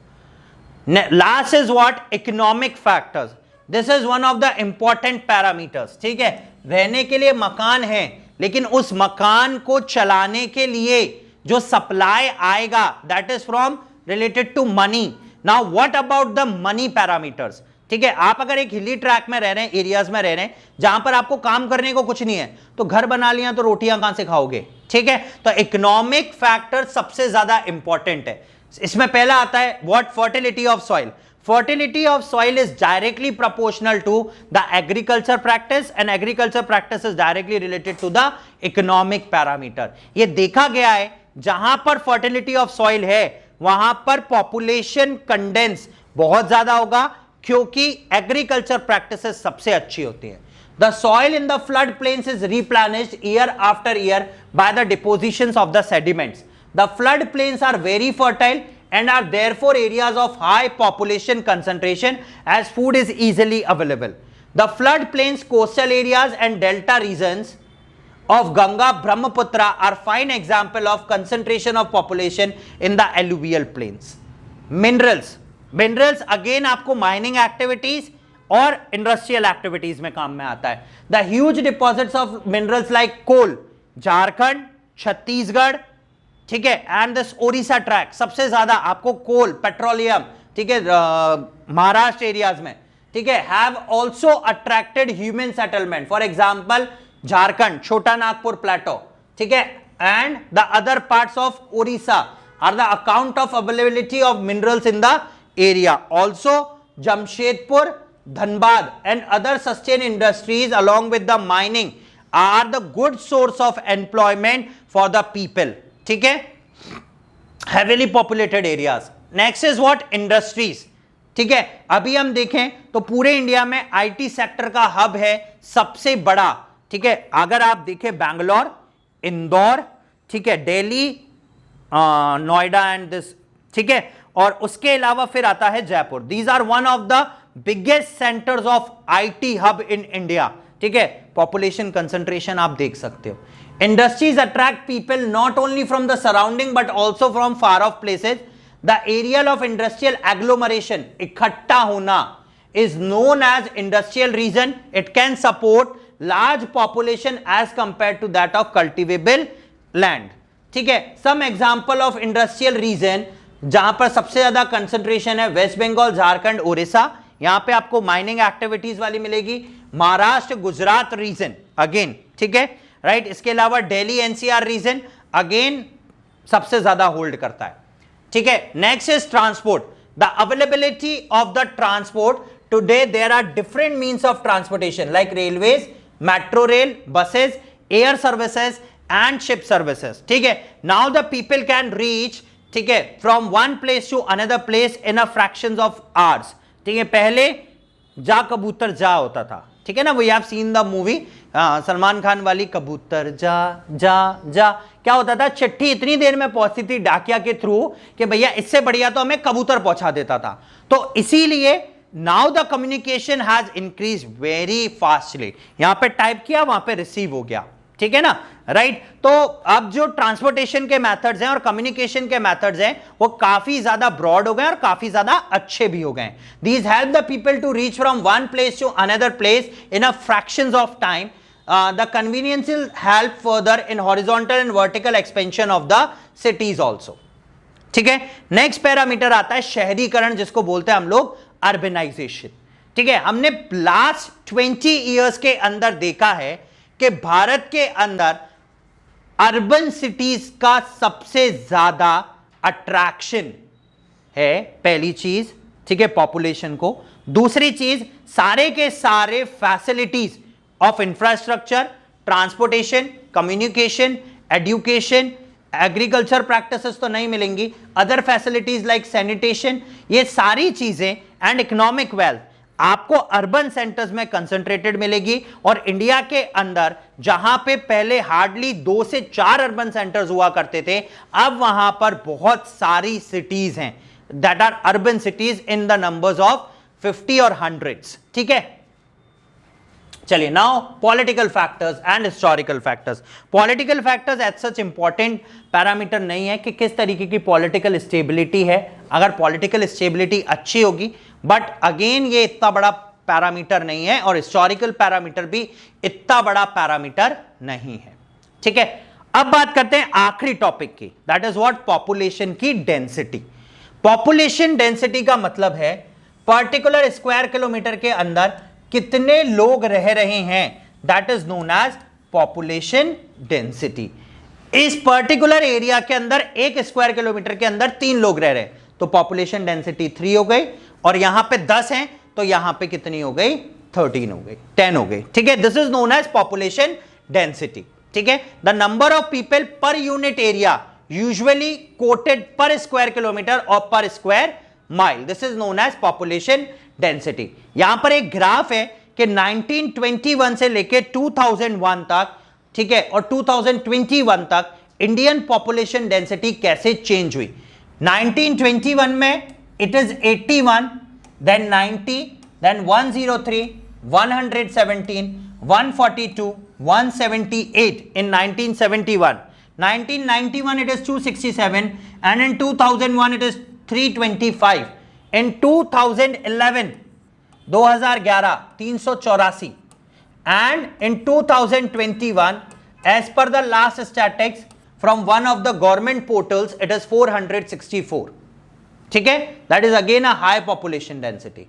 Last is what economic factors, this is one of the important parameters, ठीक है, रहने के लिए मकान है, लेकिन उस मकान को चलाने के लिए जो सप्लाई आएगा that is from related to money. Now what about the money parameters, ठीक है, आप अगर एक हिली ट्रैक में रह रहे हैं, एरियाज में रह रहे हैं जहां पर आपको काम करने को कुछ नहीं है, तो घर बना लिया तो रोटियां कहां से खाओगे, ठीक है, तो इकोनॉमिक फैक्टर सबसे ज्यादा इंपॉर्टेंट है। इसमें पहला आता है what, fertility of soil. Fertility of soil is directly proportional to the agriculture practice and agriculture practice is directly related to the economic parameter. ये देखा गया है जहां पर fertility of soil है वहां पर population condense बहुत ज्यादा होगा क्योंकि agriculture practices सबसे अच्छी होती है। The soil in the flood plains is replenished year after year by the depositions of the sediments. The flood plains are very fertile and are therefore areas of high population concentration as food is easily available. The flood plains, coastal areas and delta regions of Ganga, Brahmaputra are fine example of concentration of population in the alluvial plains. Minerals again आपको mining activities और industrial activities में काम में आता है। The huge deposits of minerals like coal, Jharkhand, Chhattisgarh, ठीक है, and this Odisha track सबसे ज्यादा आपको कोल, पेट्रोलियम, ठीक है, महाराष्ट्र एरियाज में, ठीक है, have also attracted human settlement. For example Jharkhand, Chota Nagpur plateau, ठीक है, and the other parts of Odisha are the account of availability of minerals in the area. Also Jamshedpur, Dhanbad and other sustain industries along with the mining are the good source of employment for the people, ठीक है, heavily populated areas. Next is what, industries, ठीक है, अभी हम देखें तो पूरे India में आईटी सेक्टर का हब है सबसे बड़ा, ठीक है, अगर आप देखें बैंगलोर, इंदौर, ठीक है, दिल्ली, नोएडा एंड दिस, ठीक है, और उसके अलावा फिर आता है Jaipur. These are one of the biggest centres of IT hub in India, ठीक है, पॉपुलेशन कंसंट्रेशन आप देख सकते हो। Industries attract people not only from the surrounding but also from far off places. The area of industrial agglomeration, इकट्ठा होना, is known as industrial region. It can support large population as compared to that of cultivable land. ठीक है, some example of industrial region जहां पर सबसे ज्यादा concentration है waste Bengal, Jharkhand, Orissa, यहां पे आपको माइनिंग एक्टिविटीज वाली मिलेगी। महाराष्ट्र, गुजरात रीजन अगेन, ठीक है, राइट, इसके अलावा दिल्ली एनसीआर रीजन अगेन सबसे ज्यादा होल्ड करता है, ठीक है। Next is transport, the availability of the transport. Today there are different means of transportation like railways, metro rail, buses, air services and ship services, ठीक है। Now the people can reach, ठीक है, from one place to another place in a fractions of hours, ठीक है। पहले जा कबूतर जा होता था, ठीक है ना, we have seen the movie Salman Khan वाली कबूतर जा जा जा। क्या होता था, चिट्ठी इतनी देर में पहुंचती थी डाकिया के थ्रू कि भैया इससे बढ़िया तो हमें कबूतर पहुंचा देता था। तो इसीलिए now the communication has increase very fastly, यहां पे टाइप किया वहां पे रिसीव हो गया, ठीक है ना, राइट। तो अब जो ट्रांसपोर्टेशन के मेथड्स हैं और कम्युनिकेशन के मेथड्स हैं वो काफी ज्यादा ब्रॉड हो गए और काफी ज्यादा अच्छे भी हो गए। These help the people to reach from one place to another place in a fractions of time. The convenience will help further in horizontal and vertical expansion of the cities also, ठीक है। Next parameter आता है शहरीकरण, जिसको बोलते हैं हम लोग अर्बनाइजेशन, ठीक है। हमने लास्ट 20 इयर्स के अंदर देखा है कि भारत के अंदर अर्बन सिटीज का सबसे ज्यादा अट्रैक्शन है, पहली चीज, ठीक है, पॉपुलेशन को। दूसरी चीज, सारे के सारे facilities of infrastructure, transportation, communication, education, agriculture practices तो नहीं मिलेंगी, अदर फैसिलिटीज लाइक सैनिटेशन, ये सारी चीजें एंड इकोनॉमिक वेल्थ आपको अर्बन सेंटर्स में कंसंट्रेटेड मिलेगी। और इंडिया के अंदर जहां पे पहले हार्डली 2 से 4 अर्बन सेंटर्स हुआ करते थे, अब वहां पर बहुत सारी सिटीज हैं that are urban cities in the numbers of 50 और 100s, ठीक है। चलिए now political factors and historical factors. Political factors as such important parameter नहीं है कि किस तरीके की पॉलिटिकल स्टेबिलिटी है, अगर पॉलिटिकल स्टेबिलिटी अच्छी होगी, बट अगेन ये इतना बड़ा पैरामीटर नहीं है और हिस्टोरिकल पैरामीटर भी इतना बड़ा पैरामीटर नहीं है। ठीक है, अब बात करते हैं आखिरी टॉपिक की, दैट इज व्हाट, पॉपुलेशन की डेंसिटी। पॉपुलेशन डेंसिटी का मतलब है पर्टिकुलर स्क्वायर किलोमीटर के अंदर कितने लोग रह रहे हैं, that is known as population density. इस पर्टिकुलर एरिया के अंदर एक स्क्वायर किलोमीटर के अंदर 3 लोग रह रहे हैं तो पॉपुलेशन डेंसिटी 3 हो गई, और यहां पे 10 हैं तो यहां पे कितनी हो गई, 13 हो गई, 10 हो गई। ठीक है, this is known as population density. ठीक है, the number of people per unit area usually quoted per square kilometre और per square mile, this is known as population density. यहां पर एक ग्राफ है कि 1921 से लेके 2001 तक, ठीक है, और 2021 तक इंडियन पॉपुलेशन डेंसिटी कैसे चेंज हुई। 1921 में it is 81, then 90, then 103, 117, 142, 178 in 1971. 1991 it is 267 and in 2001 it is 325. In 2011 384 and in 2021 as per the last statistics from one of the government portals it is 464. ठीक है, that is again a high population density.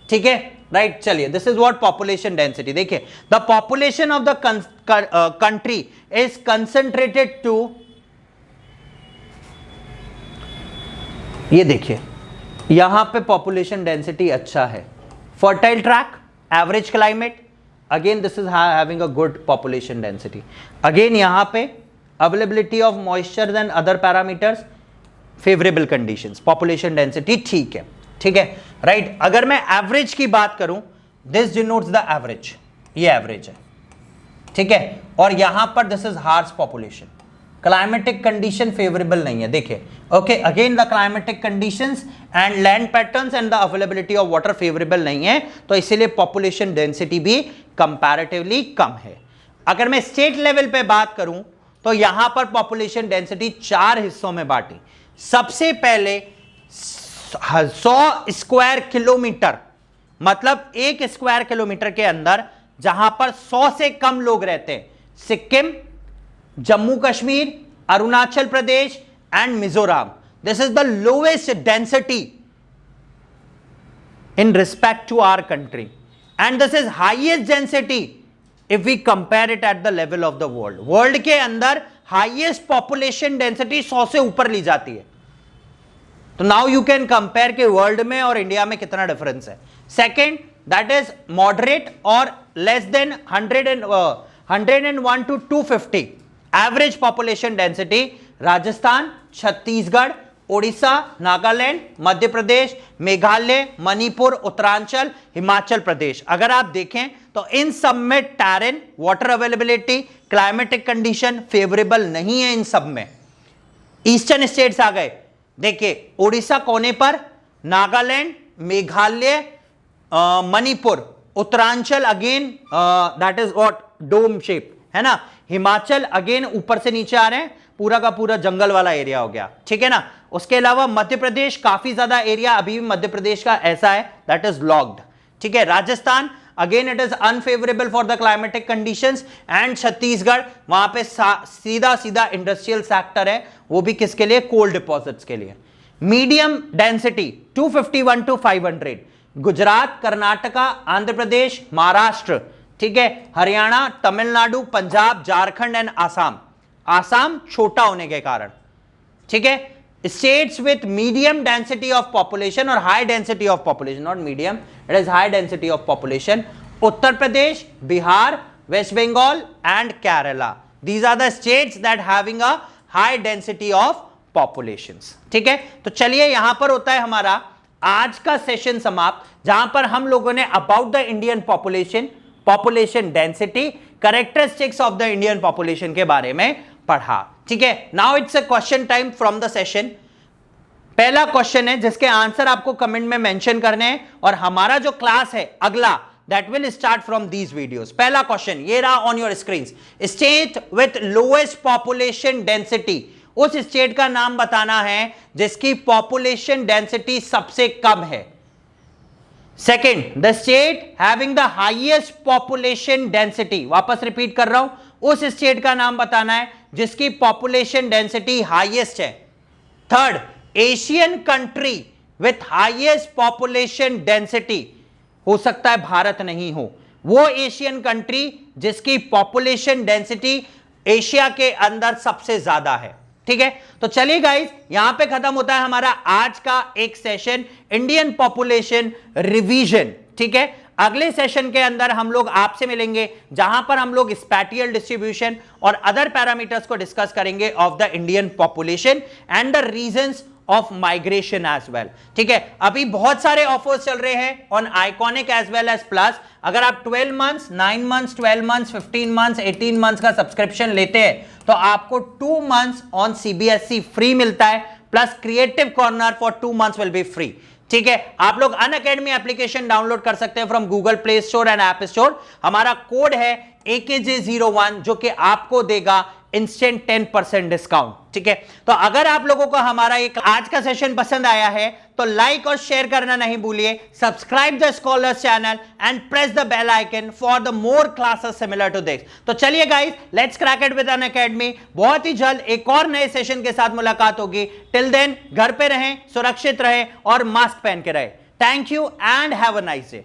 ठीक है, right, चलिए this is what population density. देखिए, the population of the country is concentrated to, ये देखिए यहां पे पॉपुलेशन डेंसिटी अच्छा है, fertile track, average climate, again this is having a good population density. अगेन यहां पे availability of moisture and other parameters, favourable conditions, population density ठीक है। ठीक है, राइट, अगर मैं एवरेज की बात करूं, दिस डिनोट्स द एवरेज, ये एवरेज है। ठीक है, और यहां पर this is harsh population, climatic condition favourable नहीं है। देखिए, okay, again the climatic conditions and land patterns and the availability of water favourable नहीं है, तो इसीलिए पॉपुलेशन डेंसिटी भी कंपैरेटिवली कम है। अगर मैं स्टेट लेवल पे बात करूं तो यहां पर पॉपुलेशन डेंसिटी 4 हिस्सों में बांटी। सबसे पहले 100 स्क्वायर किलोमीटर, मतलब 1 स्क्वायर किलोमीटर के अंदर जहां पर 100 से कम लोग रहते हैं, Sikkim, Jammu Kashmir, Arunachal Pradesh and Mizoram, this is the lowest density in respect to our country and this is highest density if we compare it at the level of the world. World के अंदर हाईएस्ट पॉपुलेशन डेंसिटी 100 से ऊपर ली जाती है। तो नाउ यू कैन कंपेयर के world में और इंडिया में कितना डिफरेंस है। सेकेंड, दैट इज मॉडरेट और less than 101 to 250 average population density, Rajasthan, Chhattisgarh, Odisha, Nagaland, Madhya Pradesh, Meghalaya, Manipur, Uttaranchal, Himachal Pradesh. अगर आप देखें तो इन सब में terrain, water availability, climatic condition favourable नहीं है इन सब में। ईस्टर्न स्टेट्स आ गए, देखिए ओडिशा कोने पर, Nagaland, Meghalaya, Manipur, Uttaranchal again that is what dome shape है ना, हिमाचल अगेन ऊपर से नीचे आ रहे हैं, पूरा का पूरा जंगल वाला एरिया हो गया। ठीक है ना, उसके अलावा मध्य प्रदेश काफी ज्यादा एरिया अभी भी मध्य प्रदेश का ऐसा है दैट इज लॉक्ड। ठीक है, Rajasthan again it is unfavourable for the climatic conditions and Chhattisgarh वहां पे सीधा सीधा इंडस्ट्रियल सेक्टर है, वो भी किसके लिए, कोल डिपॉजिट्स के लिए। Medium density 251 to 500, Gujarat, Karnataka, Andhra Pradesh, Maharashtra, ठीक है, हरियाणा, तमिलनाडु, पंजाब, झारखंड एंड आसाम। आसाम छोटा होने के कारण, ठीक है, states with medium density of population और high density of population, not medium, it is high density of population, Uttar Pradesh, Bihar, West Bengal and Kerala, these are the states that having a high density of populations. ठीक है, तो चलिए यहां पर होता है हमारा आज का सेशन समाप्त, जहां पर हम लोगों ने about the Indian population, population density, characteristics of the Indian population के बारे में पढ़ा। ठीक है, now it's a question time from the session. पहला क्वेश्चन है जिसके आंसर आपको कमेंट में मेंशन करने हैं, और हमारा जो क्लास है अगला that will start from these videos. पहला क्वेश्चन ये रहा on your screens. State with lowest population density. उस स्टेट का नाम बताना है जिसकी पॉपुलेशन डेंसिटी सबसे कम है. Second, the state having the highest population density. वापस रिपीट कर रहा हूं, उस स्टेट का नाम बताना है जिसकी पॉपुलेशन डेंसिटी हाईएस्ट है. Third, Asian country with highest population density. हो सकता है भारत नहीं हो, वो एशियन कंट्री जिसकी पॉपुलेशन डेंसिटी एशिया के अंदर सबसे ज्यादा है. ठीक है, तो चलिए गाइस, यहां पे खत्म होता है हमारा आज का एक सेशन, इंडियन पॉपुलेशन रिवीजन. ठीक है, अगले सेशन के अंदर हम लोग आपसे मिलेंगे जहां पर हम लोग स्पैटियल डिस्ट्रीब्यूशन और अदर पैरामीटर्स को डिस्कस करेंगे of the Indian population and the reasons of migration as well. ठीक है, अभी बहुत सारे ऑफर्स चल रहे हैं on iconic as well as plus. अगर आप 12 months, 9 months, 12 months, 15 months, 18 months का सब्सक्रिप्शन लेते हैं तो आपको 2 मंथ्स ऑन सीबीएसई फ्री मिलता है, plus creative corner for 2 months will be free. ठीक है, आप लोग अनअकैडमी एप्लीकेशन डाउनलोड कर सकते हैं from Google play store and app store. हमारा कोड है AKJ01 जो कि आपको देगा इंस्टेंट 10% डिस्काउंट. ठीक है, तो अगर आप लोगों को हमारा एक आज का सेशन पसंद आया है तो लाइक और शेयर करना नहीं भूलिए. Subscribe the scholars channel and press the bell icon for the more classes similar to this. तो चलिए guys, let's crack it with Unacademy. बहुत ही जल्द एक और नए सेशन के साथ मुलाकात होगी. टिल देन घर पे रहें, सुरक्षित रहें और मास्क पहन के रहें. Thank you and have a nice day.